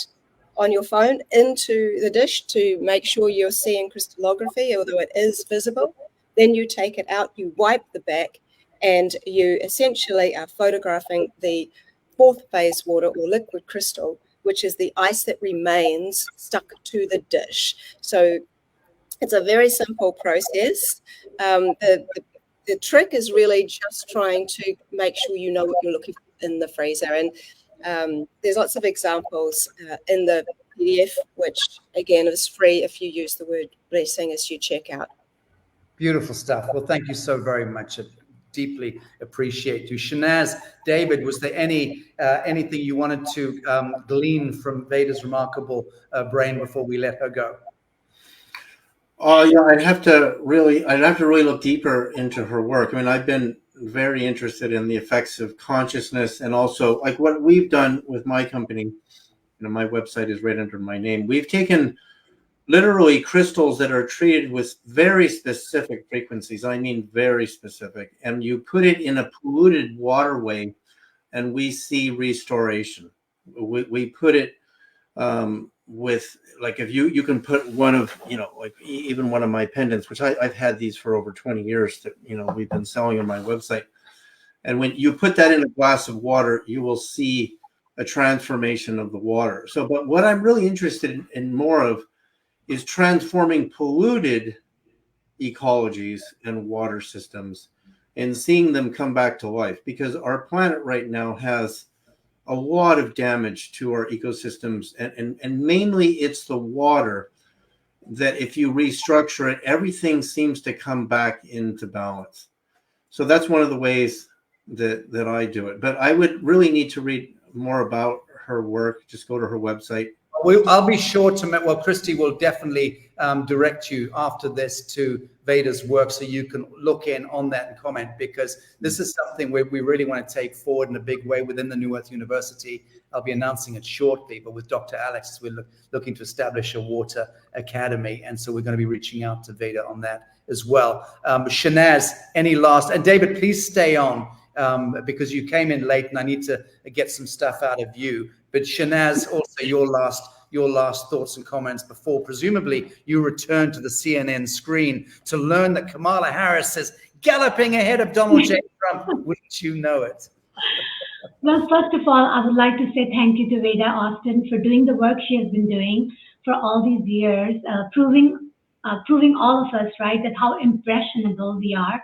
on your phone into the dish to make sure you're seeing crystallography, although it is visible. Then you take it out, you wipe the back, and you essentially are photographing the fourth phase water or liquid crystal, which is the ice that remains stuck to the dish. So it's a very simple process. The trick is really just trying to make sure you know what you're looking for in the freezer. And there's lots of examples in the PDF, which again is free if you use the word blessing as you check out. Beautiful stuff. Well, thank you so very much. I deeply appreciate you. Shanaz, David, was there anything you wanted to glean from Veda's remarkable brain before we let her go? Yeah, I'd have to really look deeper into her work. I mean, I've been very interested in the effects of consciousness, and also like what we've done with my company. You know, my website is right under my name. We've taken literally crystals that are treated with very specific frequencies. I mean, very specific. And you put it in a polluted waterway and we see restoration. We put it with, like, if you can put one of, you know, like even one of my pendants, which I've had these for over 20 years that, you know, we've been selling on my website. And when you put that in a glass of water, you will see a transformation of the water. So, but what I'm really interested in more of is transforming polluted ecologies and water systems and seeing them come back to life, because our planet right now has a lot of damage to our ecosystems, and mainly it's the water that if you restructure it, everything seems to come back into balance. So that's one of the ways that I do it. But I would really need to read more about her work. Just go to her website. I'll be sure to, well, Christy will definitely direct you after this to Veda's work so you can look in on that and comment, because this is something we really want to take forward in a big way within the Newearth University. I'll be announcing it shortly, but with Dr. Alex, we're looking to establish a water academy. And so we're going to be reaching out to Veda on that as well. Shanaz, any last, and David, please stay on because you came in late and I need to get some stuff out of you. But Shanaz, also your last thoughts and comments before presumably you return to the CNN screen to learn that Kamala Harris is galloping ahead of Donald J. Trump. Wouldn't you know it? Well, first of all, I would like to say thank you to Veda Austin for doing the work she has been doing for all these years, proving all of us, right, that how impressionable we are.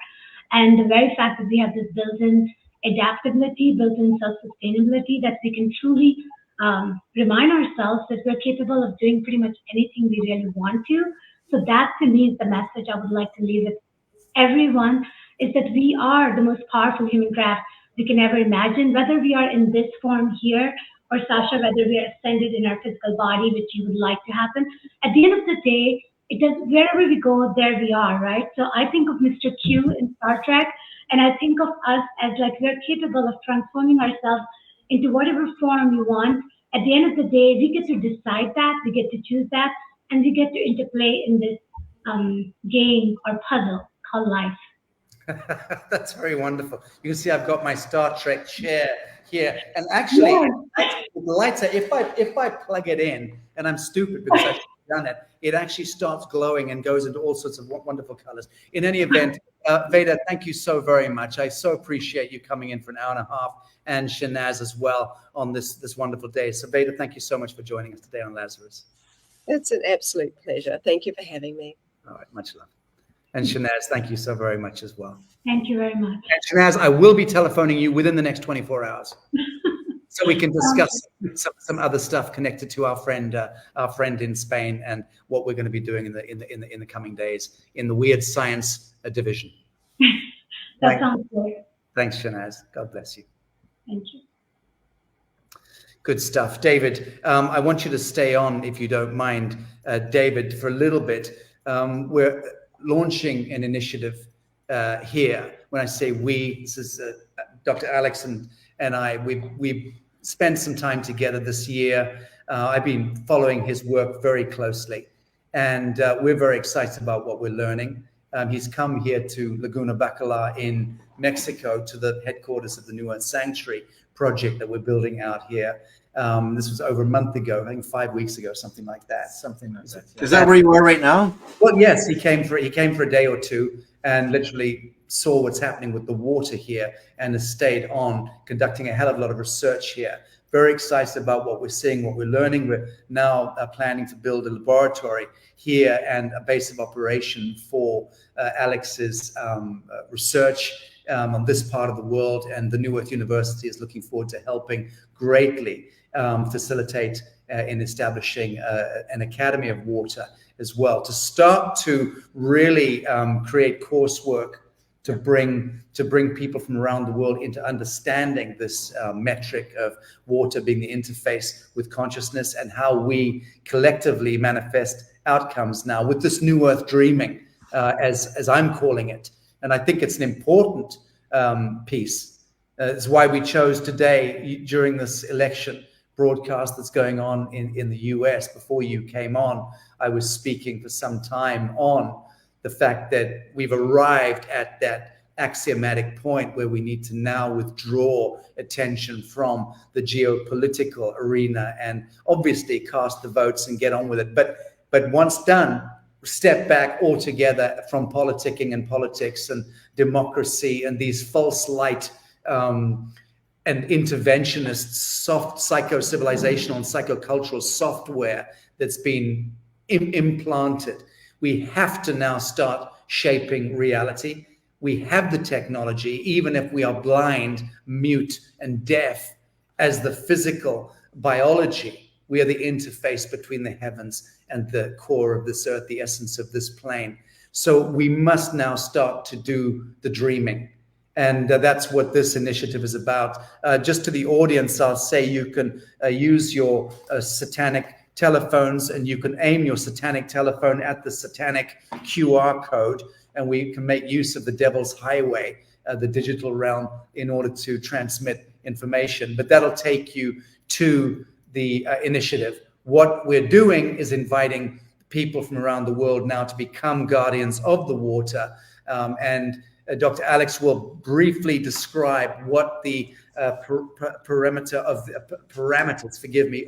And the very fact that we have this built-in adaptability, built-in self-sustainability, that we can truly remind ourselves that we're capable of doing pretty much anything we really want to. So that to me is the message I would like to leave with everyone, is that we are the most powerful human craft we can ever imagine, whether we are in this form here or Sacha, whether we are ascended in our physical body, which you would like to happen. At the end of the day, it does, wherever we go, there we are, right? So I think of Mr. Q in Star Trek, and I think of us as like we're capable of transforming ourselves into whatever form we want. At the end of the day, we get to decide that, we get to choose that, and we get to interplay in this game or puzzle called life. That's very wonderful. You can see I've got my Star Trek chair here, and actually, the lighter, if I plug it in, and I'm stupid because I've done it, it actually starts glowing and goes into all sorts of wonderful colors. In any event, Veda, thank you so very much. I so appreciate you coming in for an hour and a half, and Shanaz as well on this wonderful day. So Veda, thank you so much for joining us today on Lazarus. It's an absolute pleasure. Thank you for having me. All right, much love. And Shanaz, thank you so very much as well. Thank you very much. And Shanaz, I will be telephoning you within the next 24 hours. So we can discuss some other stuff connected to our friend in Spain and what we're going to be doing in the coming days in the weird science division. That sounds good. Thanks, Shanaz. God bless you. Thank you. Good stuff, David. I want you to stay on if you don't mind, David, for a little bit. We're launching an initiative here. When I say we, this is Dr. Alex and I. We spent some time together this year. I've been following his work very closely, and we're very excited about what we're learning. He's come here to Laguna Bacalar in Mexico, to the headquarters of the Newearth Sanctuary project that we're building out here. This was over a month ago, I think 5 weeks ago, something like that. Is that where you are right now? Well, yes, he came for a day or two and literally saw what's happening with the water here and has stayed on, conducting a hell of a lot of research here. Very excited about what we're seeing, what we're learning. We're now planning to build a laboratory here and a base of operation for Alex's research on this part of the world. And the Newearth University is looking forward to helping greatly facilitate in establishing an Academy of Water as well, to start to really create coursework to bring people from around the world into understanding this metric of water being the interface with consciousness and how we collectively manifest outcomes now with this new earth dreaming, as I'm calling it. And I think it's an important piece. It's why we chose today, during this election broadcast that's going on in the US. Before you came on, I was speaking for some time on the fact that we've arrived at that axiomatic point where we need to now withdraw attention from the geopolitical arena and obviously cast the votes and get on with it. But once done, step back altogether from politicking and politics and democracy and these false light and interventionist soft psycho-civilizational and psychocultural software that's been implanted. We have to now start shaping reality. We have the technology, even if we are blind, mute, and deaf, as the physical biology. We are the interface between the heavens and the core of this earth, the essence of this plane. So we must now start to do the dreaming. And that's what this initiative is about. Just to the audience, I'll say you can use your satanic telephones, and you can aim your satanic telephone at the satanic QR code, and we can make use of the devil's highway, the digital realm, in order to transmit information. But that'll take you to the initiative. What we're doing is inviting people from around the world now to become guardians of the water. And Dr. Alex will briefly describe what the parameters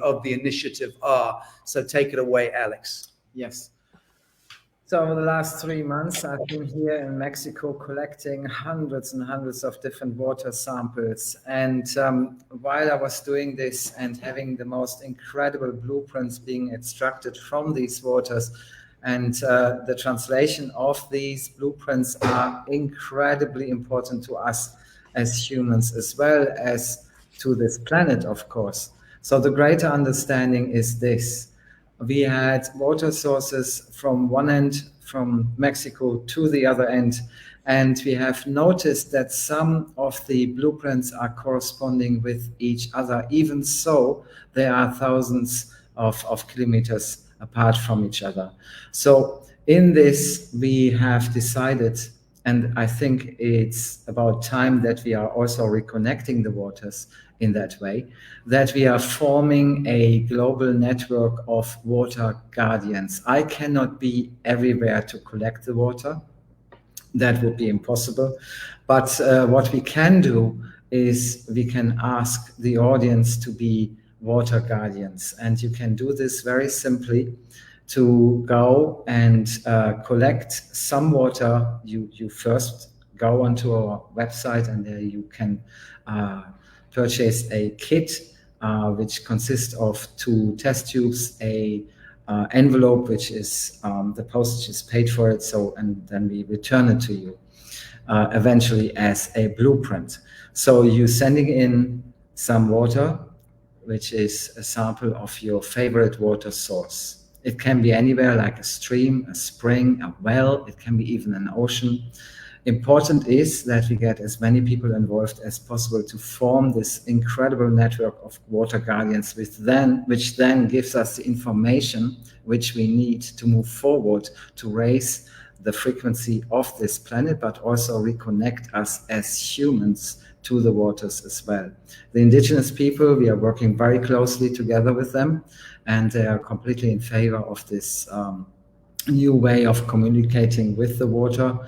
of the initiative are. So take it away, Alex. Yes. So over the last 3 months, I've been here in Mexico collecting hundreds and hundreds of different water samples. And while I was doing this and having the most incredible blueprints being extracted from these waters, and the translation of these blueprints are incredibly important to us as humans, as well as to this planet, of course. So the greater understanding is this. We had water sources from one end, from Mexico to the other end, and we have noticed that some of the blueprints are corresponding with each other. Even so, they are thousands of kilometers apart from each other. So in this, we have decided, and I think it's about time that we are also reconnecting the waters in that way, that we are forming a global network of water guardians. I cannot be everywhere to collect the water. That would be impossible. But what we can do is we can ask the audience to be water guardians. And you can do this very simply, to go and collect some water. You first go onto our website, and there you can purchase a kit which consists of 2 test tubes, a envelope which is the postage is paid for it, so, and then we return it to you eventually as a blueprint. So you're sending in some water, which is a sample of your favorite water source. It can be anywhere, like a stream, a spring, a well. It can be even an ocean. Important is that we get as many people involved as possible to form this incredible network of water guardians, which then gives us the information which we need to move forward to raise the frequency of this planet, but also reconnect us as humans to the waters as well. The indigenous people, we are working very closely together with them, and they are completely in favor of this new way of communicating with the water.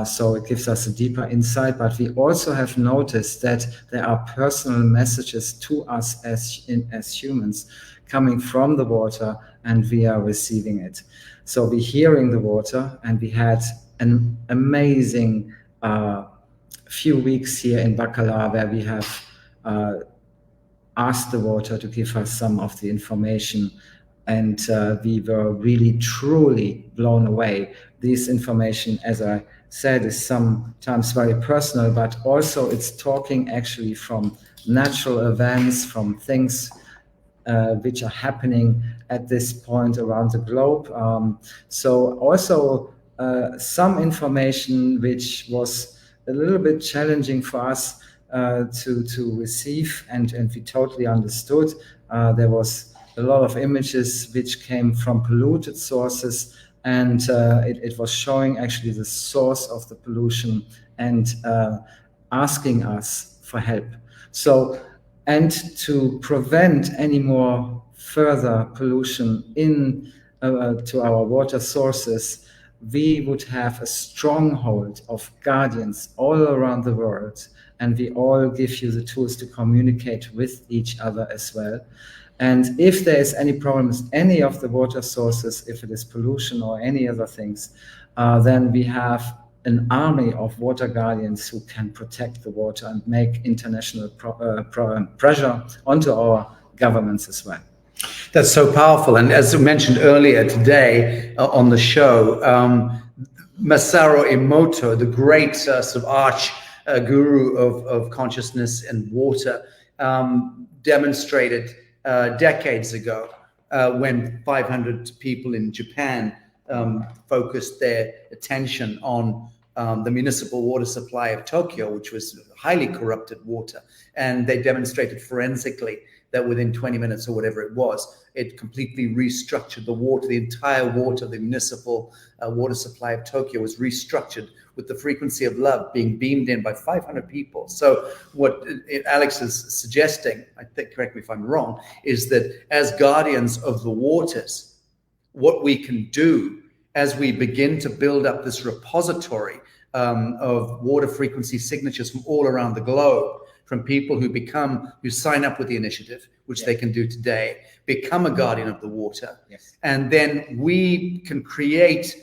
So it gives us a deeper insight, but we also have noticed that there are personal messages to us as humans coming from the water, and we are receiving it. So we're hearing the water, and we had an amazing few weeks here in Bacalar, where we have asked the water to give us some of the information, and we were really truly blown away. This information, as I said, is sometimes very personal, but also it's talking actually from natural events, from things which are happening at this point around the globe. So also some information which was a little bit challenging for us to receive, and we totally understood. There was a lot of images which came from polluted sources, and it was showing actually the source of the pollution and asking us for help. So, and to prevent any more further pollution in to our water sources, we would have a stronghold of guardians all around the world, and we all give you the tools to communicate with each other as well. And if there is any problems, any of the water sources, if it is pollution or any other things, then we have an army of water guardians who can protect the water and make international pressure onto our governments as well. That's so powerful. And as mentioned earlier today on the show, Masaru Emoto, the great sort of arch guru of consciousness and water, demonstrated decades ago when 500 people in Japan focused their attention on the municipal water supply of Tokyo, which was highly corrupted water. And they demonstrated forensically that within 20 minutes or whatever it was, it completely restructured the water. The entire water, the municipal water supply of Tokyo was restructured with the frequency of love being beamed in by 500 people. So what Alex is suggesting, I think, correct me if I'm wrong, is that as guardians of the waters, what we can do as we begin to build up this repository of water frequency signatures from all around the globe, from people who sign up with the initiative, which they can do today, become a guardian of the water. Yes. And then we can create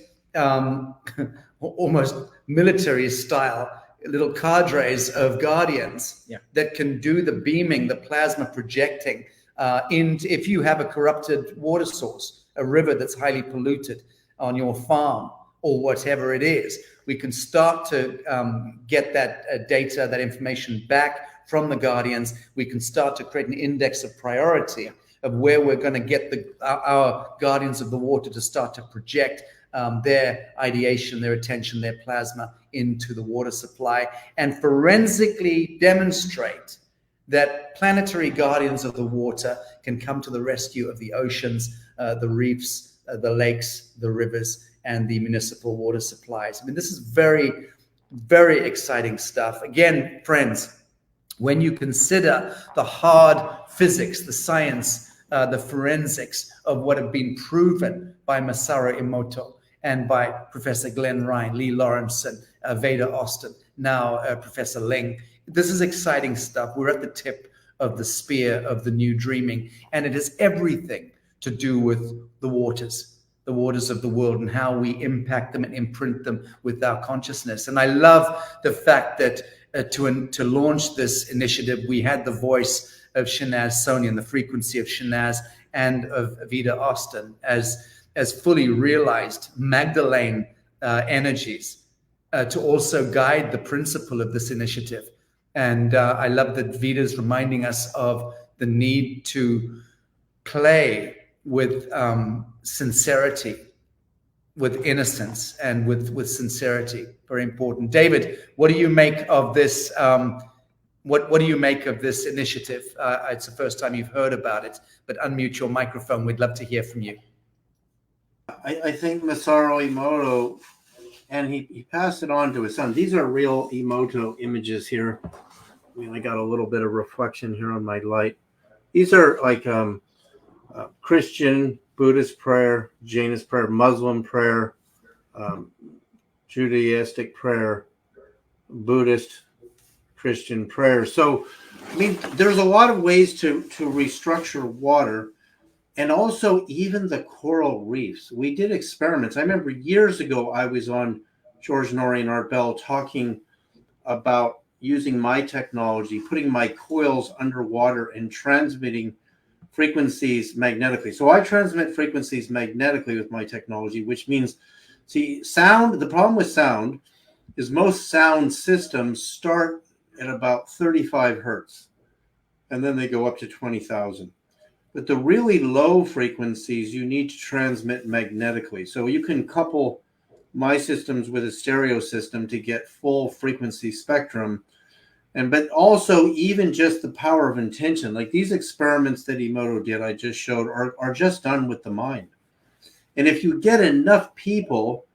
almost military style little cadres of guardians that can do the beaming, the plasma projecting if you have a corrupted water source, a river that's highly polluted on your farm or whatever it is, we can start to get that data, that information back from the guardians. We can start to create an index of priority of where we're going to get our guardians of the water to start to project their ideation, their attention, their plasma into the water supply, and forensically demonstrate that planetary guardians of the water can come to the rescue of the oceans, the reefs, the lakes, the rivers, and the municipal water supplies. I mean, this is very, very exciting stuff. Again, friends, when you consider the hard physics, the science, the forensics of what have been proven by Masaru Emoto and by Professor Glenn Ryan, Lee Lawrenson, Veda Austin, now Professor Ling, this is exciting stuff. We're at the tip of the spear of the new dreaming, and it has everything to do with the waters of the world, and how we impact them and imprint them with our consciousness. And I love the fact that to launch this initiative, we had the voice of Shanaz Soni and the frequency of Shanaz and of Veda Austin as fully realized Magdalene energies to also guide the principle of this initiative. And I love that Veda's reminding us of the need to play with sincerity, with innocence, and with sincerity. Very important. David, what do you make of this? What do you make of this initiative? It's the first time you've heard about it, but unmute your microphone. We'd love to hear from you. I think Masaru Emoto, and he passed it on to his son. These are real Emoto images here. I mean, I got a little bit of reflection here on my light. These are like Christian, Buddhist prayer, Jainist prayer, Muslim prayer, Judaistic prayer, Buddhist, Christian prayer. So, I mean, there's a lot of ways to restructure water, and also even the coral reefs. We did experiments. I remember years ago, I was on George Norrie and Art Bell talking about using my technology, putting my coils underwater and transmitting frequencies magnetically. So I transmit frequencies magnetically with my technology, which means, see, sound, the problem with sound is most sound systems start at about 35 hertz, and then they go up to 20,000. But the really low frequencies, you need to transmit magnetically. So you can couple my systems with a stereo system to get full frequency spectrum. But also even just the power of intention, like these experiments that Emoto did, I just showed, are just done with the mind. And if you get enough people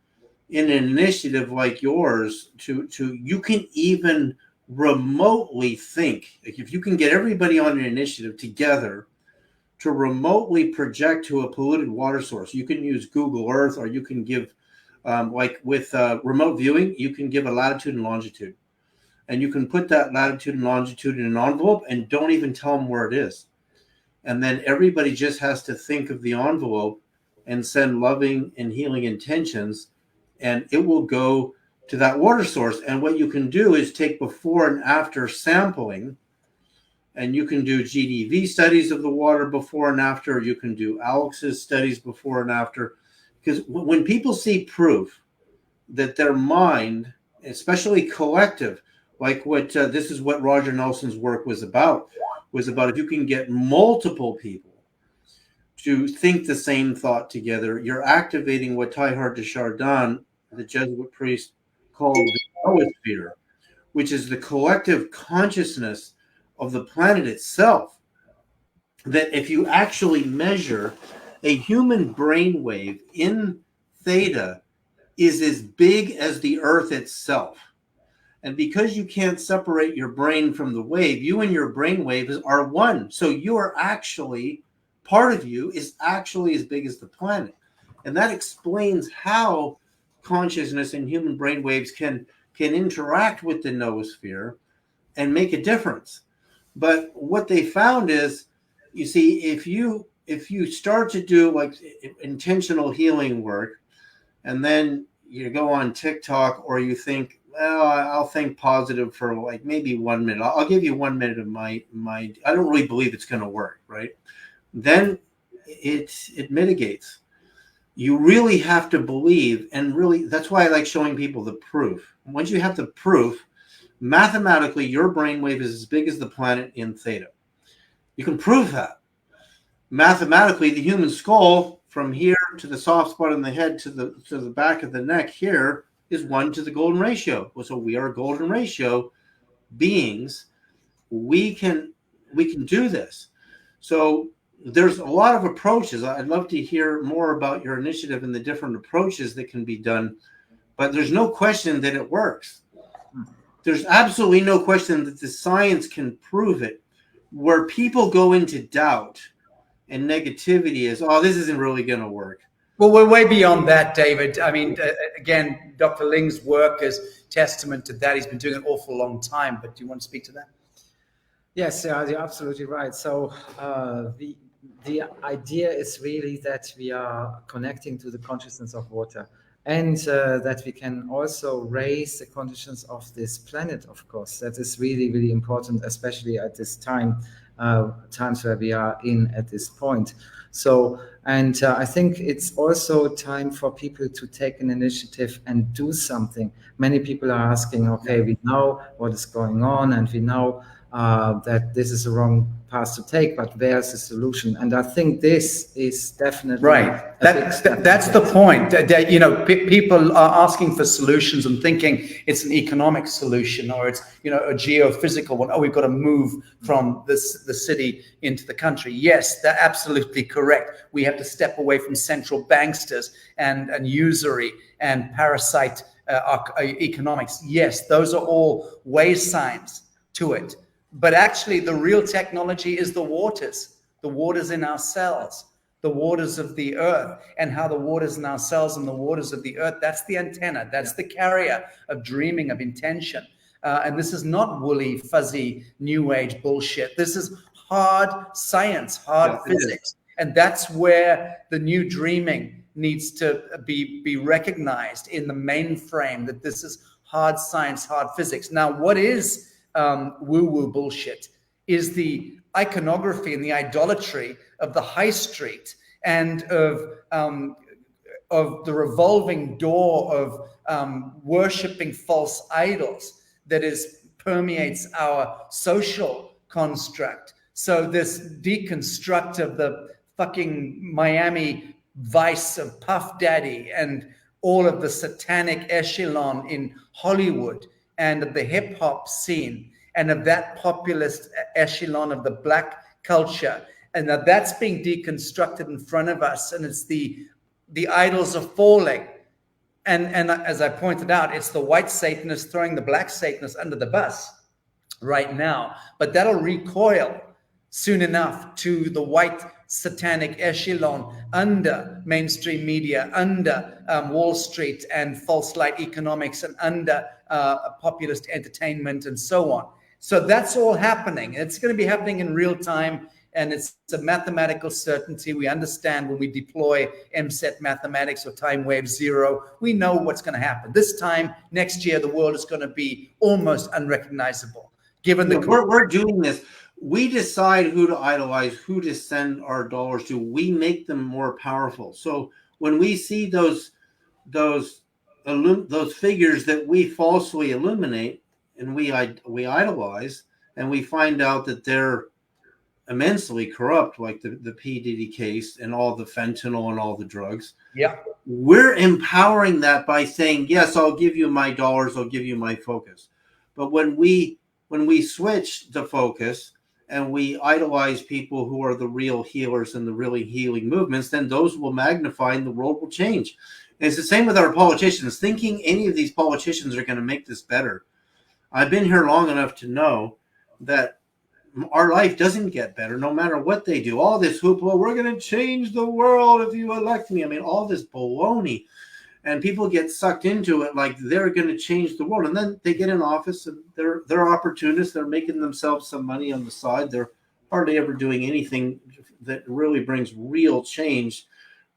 in an initiative like yours you can even remotely think, like if you can get everybody on an initiative together to remotely project to a polluted water source, you can use Google Earth, or you can give, like with remote viewing, you can give a latitude and longitude. And you can put that latitude and longitude in an envelope and don't even tell them where it is. And then everybody just has to think of the envelope and send loving and healing intentions, and it will go to that water source. And what you can do is take before and after sampling, and you can do GDV studies of the water before and after. You can do Alex's studies before and after. Because when people see proof that their mind, especially collective, like what this is what Roger Nelson's work was about if you can get multiple people to think the same thought together, you're activating what Teilhard de Chardin, the Jesuit priest, called the Newearth, which is the collective consciousness of the planet itself. That if you actually measure a human brainwave in theta is as big as the Earth itself. And because you can't separate your brain from the wave, you and your brain waves are one. So you are actually, part of you is actually as big as the planet. And that explains how consciousness and human brain waves can interact with the noosphere and make a difference. But what they found is, you see, if you start to do like intentional healing work, and then you go on TikTok, or you think, well, I'll think positive for like maybe 1 minute. I'll give you 1 minute of my I don't really believe it's going to work, right? Then it mitigates. You really have to believe, and really, that's why I like showing people the proof. Once you have the proof, mathematically, your brainwave is as big as the planet in theta. You can prove that. Mathematically, the human skull from here to the soft spot in the head to the back of the neck here is 1 to the golden ratio. So we are golden ratio beings. We can do this. So there's a lot of approaches. I'd love to hear more about your initiative and the different approaches that can be done, but there's no question that it works. There's absolutely no question that the science can prove it. Where people go into doubt and negativity is, oh, this isn't really going to work. Well, we're way beyond that, David. I mean, again, Dr. Ling's work is testament to that. He's been doing an awful long time, but do you want to speak to that? Yes, you're absolutely right. So the idea is really that we are connecting to the consciousness of water, and that we can also raise the consciousness of this planet, of course. That is really, really important, especially at this times where we are in at this point. So, and I think it's also time for people to take an initiative and do something. Many people are asking, okay, we know what is going on, and we know that this is the wrong path to take, but where's the solution? And I think this is definitely right. That's the point. That, you know, people are asking for solutions and thinking it's an economic solution, or it's, you know, a geophysical one. Oh, we've got to move from the city into the country. Yes, they're absolutely correct. We have to step away from central banksters and usury and parasite economics. Yes, those are all way signs to it. But actually, the real technology is the waters in our cells, the waters of the earth, and how the waters in our cells and the waters of the earth, that's the antenna, that's the carrier of dreaming, of intention. And this is not woolly, fuzzy, new age bullshit. This is hard science, hard physics. And that's where the new dreaming needs to be recognized in the mainframe, that this is hard science, hard physics. Now, what is woo-woo bullshit is the iconography and the idolatry of the high street and of the revolving door of worshipping false idols that permeates our social construct. So this deconstruct of the fucking Miami Vice of Puff Daddy and all of the satanic echelon in Hollywood and of the hip hop scene and of that populist echelon of the black culture, and that's being deconstructed in front of us, and it's the idols are falling, and as I pointed out, it's the white Satanists throwing the black Satanists under the bus right now, but that'll recoil soon enough to the white satanic echelon under mainstream media, under Wall Street and false light economics, and under populist entertainment and so on. So that's all happening. It's going to be happening in real time, and it's a mathematical certainty. We understand when we deploy MSET mathematics or time wave zero, we know what's going to happen. This time next year, the world is going to be almost unrecognizable. Given the we're doing this. We decide who to idolize, who to send our dollars to. We make them more powerful. So when we see those figures that we falsely illuminate and we idolize, and we find out that they're immensely corrupt, like the P. Diddy case and all the fentanyl and all the drugs. Yeah. We're empowering that by saying, yes, I'll give you my dollars, I'll give you my focus. But when we switch the focus and we idolize people who are the real healers and the really healing movements, then those will magnify and the world will change. And it's the same with our politicians. Thinking any of these politicians are going to make this better. I've been here long enough to know that our life doesn't get better no matter what they do. All this hoopla, we're going to change the world if you elect me. I mean, all this baloney. And people get sucked into it like they're going to change the world. And then they get in office and they're opportunists. They're making themselves some money on the side. They're hardly ever doing anything that really brings real change,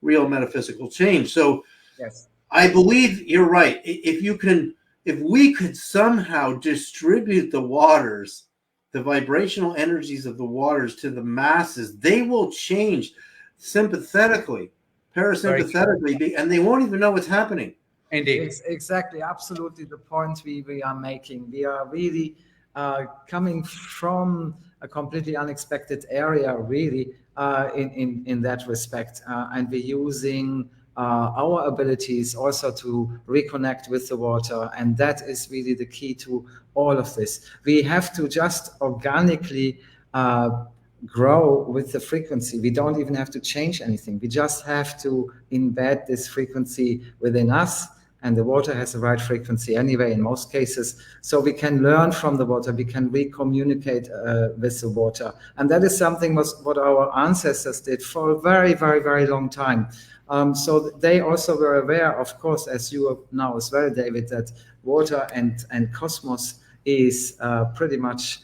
real metaphysical change. So Yes. I believe you're right. If we could somehow distribute the waters, the vibrational energies of the waters to the masses, they will change sympathetically, parasympathetically, and they won't even know what's happening. Indeed. Exactly, absolutely the point we are making. We are really coming from a completely unexpected area, really, in that respect, and we're using our abilities also to reconnect with the water, and that is really the key to all of this. We have to just organically grow with the frequency. We don't even have to change anything. We just have to embed this frequency within us, and the water has the right frequency anyway in most cases. So we can learn from the water, we can re-communicate with the water. And that is something what our ancestors did for a very, very, very long time. So they also were aware, of course, as you are now as well, David, that water and cosmos is pretty much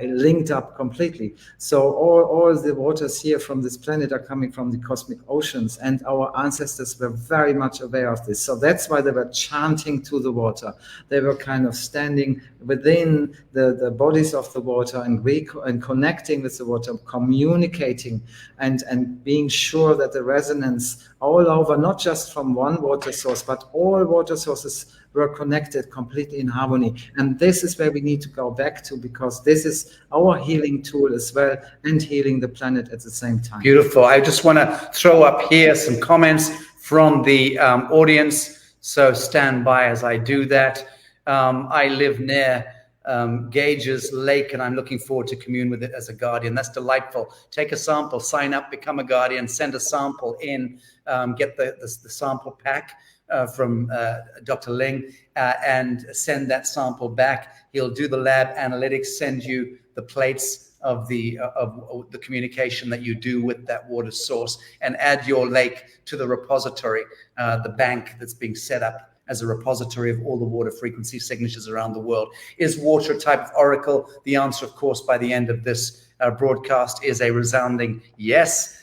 linked up completely. So all the waters here from this planet are coming from the cosmic oceans, and our ancestors were very much aware of this. So that's why they were chanting to the water. They were kind of standing within the bodies of the water and connecting with the water, communicating and being sure that the resonance all over, not just from one water source, but all water sources were connected completely in harmony. And this is where we need to go back to, because this is our healing tool as well, and healing the planet at the same time. Beautiful. I just want to throw up here some comments from the audience. So stand by as I do that. I live near Gage's Lake, and I'm looking forward to commune with it as a guardian. That's delightful. Take a sample, sign up, become a guardian, send a sample in, get the sample pack from Dr. Ling, and send that sample back. He'll do the lab analytics, send you the plates of the communication that you do with that water source, and add your lake to the repository, the bank that's being set up as a repository of all the water frequency signatures around the world. Is water a type of oracle? The answer, of course, by the end of this broadcast is a resounding yes.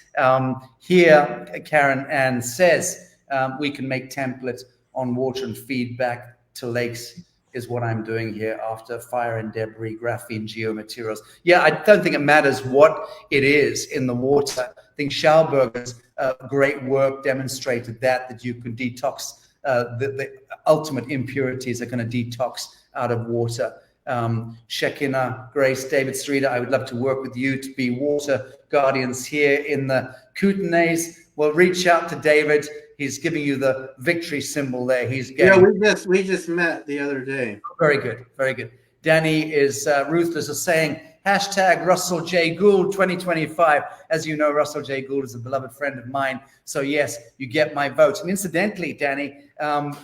Here, Karen Ann says, we can make templates on water and feedback to lakes is what I'm doing here after fire and debris, graphene, geomaterials. Yeah, I don't think it matters what it is in the water. I think Schauberger's great work demonstrated that you can detox the ultimate impurities are going to detox out of water. Shekinah, Grace, David Streeter, I would love to work with you to be water guardians here in the Kootenays. Well, reach out to David. He's giving you the victory symbol there. He's getting... Yeah, we just met the other day. Very good, very good. Danny is ruthless is saying, hashtag Russell J. Gould 2025. As you know, Russell J. Gould is a beloved friend of mine. So yes, you get my vote. And incidentally, Danny,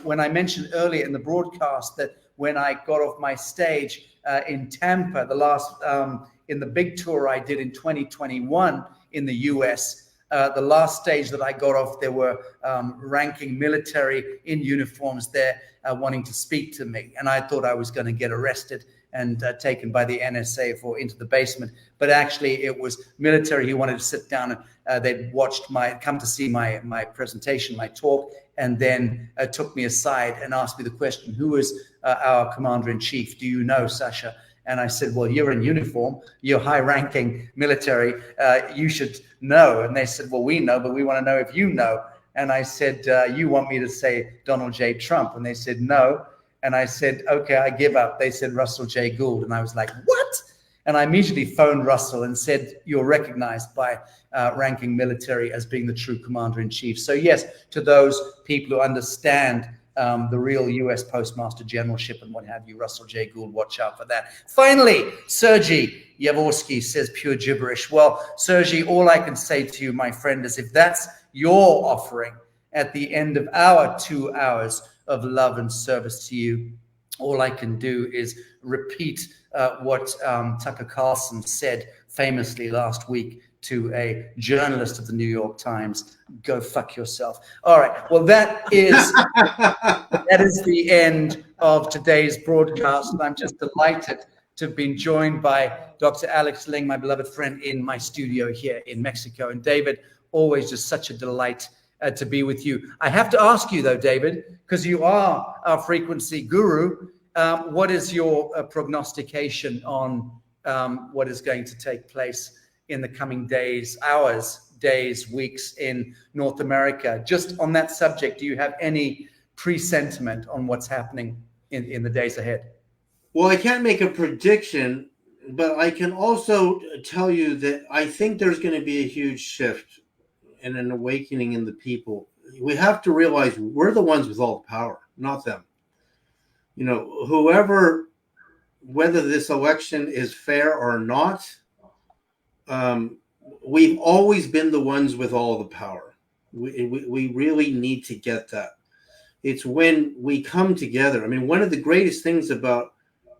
when I mentioned earlier in the broadcast that when I got off my stage in Tampa, the last in the big tour I did in 2021 in the US, the last stage that I got off, there were ranking military in uniforms there wanting to speak to me. And I thought I was going to get arrested and taken by the NSA into the basement. But actually it was military who wanted to sit down and they'd come to see my presentation, my talk, and then took me aside and asked me the question, who is our commander-in-chief? Do you know, Sacha? And I said, well, you're in uniform, you're high-ranking military, you should know. And they said, well, we know, but we want to know if you know. And I said, you want me to say Donald J. Trump? And they said, no. And I said, okay, I give up. They said Russell J. Gould. And I was like, what? And I immediately phoned Russell and said, you're recognized by ranking military as being the true commander-in-chief. So yes, to those people who understand the real U.S. Postmaster Generalship and what have you, Russell J. Gould, watch out for that. Finally, Sergei Yavorsky says pure gibberish. Well, Sergei, all I can say to you, my friend, is if that's your offering at the end of our 2 hours of love and service to you, all I can do is repeat what Tucker Carlson said famously last week to a journalist of the New York Times: go fuck yourself. All right. Well, that is the end of today's broadcast. And I'm just delighted to have been joined by Dr. Alex Ling, my beloved friend, in my studio here in Mexico. And David, always just such a delight to be with you. I have to ask you, though, David, because you are our frequency guru, what is your prognostication on what is going to take place in the coming days, hours, days, weeks in North America? Just on that subject, do you have any presentiment on what's happening in the days ahead? Well, I can't make a prediction, but I can also tell you that I think there's going to be a huge shift and an awakening in the people. We have to realize we're the ones with all the power, not them. You know, whoever, whether this election is fair or not, we've always been the ones with all the power. We really need to get that. It's when we come together. I mean, one of the greatest things about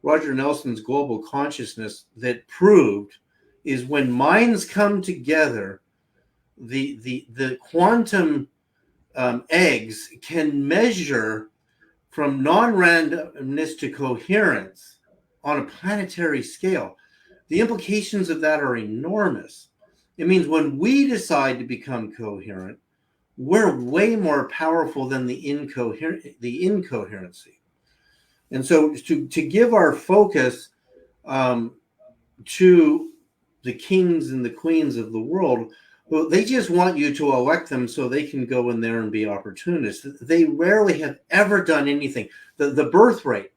Roger Nelson's global consciousness that proved is when minds come together, the quantum eggs can measure from non-randomness to coherence on a planetary scale. The implications of that are enormous. It means when we decide to become coherent, we're way more powerful than the incoherency. And so to give our focus to the kings and the queens of the world, well, they just want you to elect them so they can go in there and be opportunists. They rarely have ever done anything. The birth rate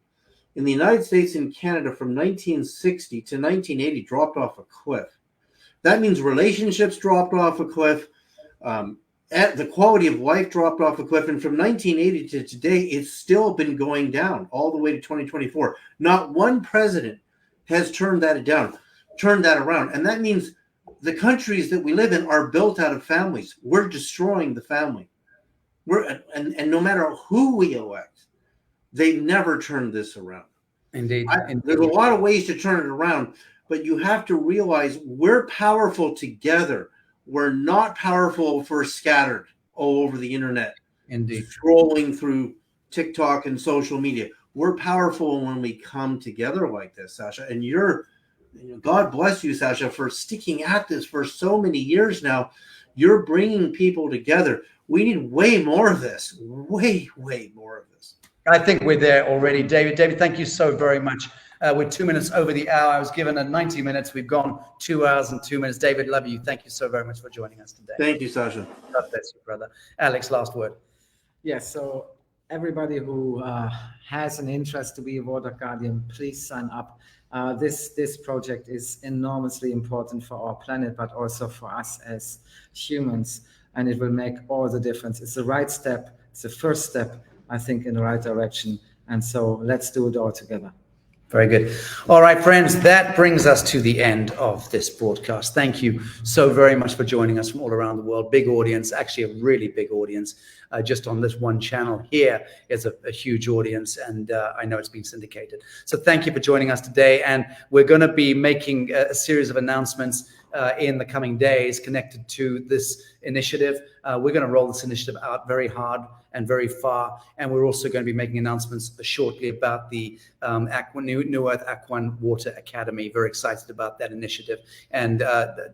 in the United States and Canada from 1960 to 1980 dropped off a cliff. That means relationships dropped off a cliff. The quality of life dropped off a cliff. And from 1980 to today, it's still been going down all the way to 2024. Not one president has turned that around. And that means the countries that we live in are built out of families. We're destroying the family. And no matter who we elect, they've never turned this around. Indeed. There's a lot of ways to turn it around, but you have to realize we're powerful together. We're not powerful if we're scattered all over the internet. Indeed. Scrolling through TikTok and social media. We're powerful when we come together like this, Sacha. And God bless you, Sacha, for sticking at this for so many years now. You're bringing people together. We need way more of this. Way more of this. I think we're there already, David. David, thank you so very much. We're 2 minutes over the hour. I was given 90 minutes. We've gone 2 hours and 2 minutes. David, love you. Thank you so very much for joining us today. Thank you, Sacha. God bless you, brother. Alex, last word. Yes, so everybody who has an interest to be a water guardian, please sign up. This project is enormously important for our planet, but also for us as humans, and it will make all the difference. It's the right step. It's the first step, I think, in the right direction. And so let's do it all together. Very good. All right, friends, that brings us to the end of this broadcast. Thank you so very much for joining us from all around the world. Big audience, actually a really big audience. Just on this one channel here is a huge audience, and I know it's been syndicated. So thank you for joining us today, and we're going to be making a series of announcements in the coming days connected to this initiative. We're going to roll this initiative out very hard and very far, and we're also going to be making announcements shortly about the Newearth Aquan Water Academy. Very excited about that initiative, and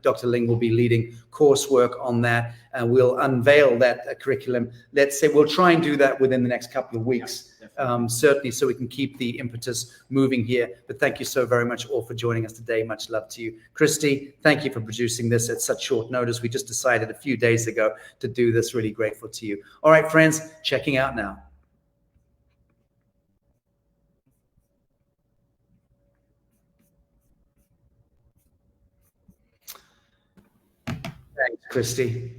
Dr. Ling will be leading coursework on that, and we'll unveil that curriculum. Let's say we'll try and do that within the next couple of weeks. Certainly, so we can keep the impetus moving here. But thank you so very much all for joining us today. Much love to you. Christy, thank you for producing this at such short notice. We just decided a few days ago to do this. Really grateful to you. All right, friends, checking out now. Thanks, Christy.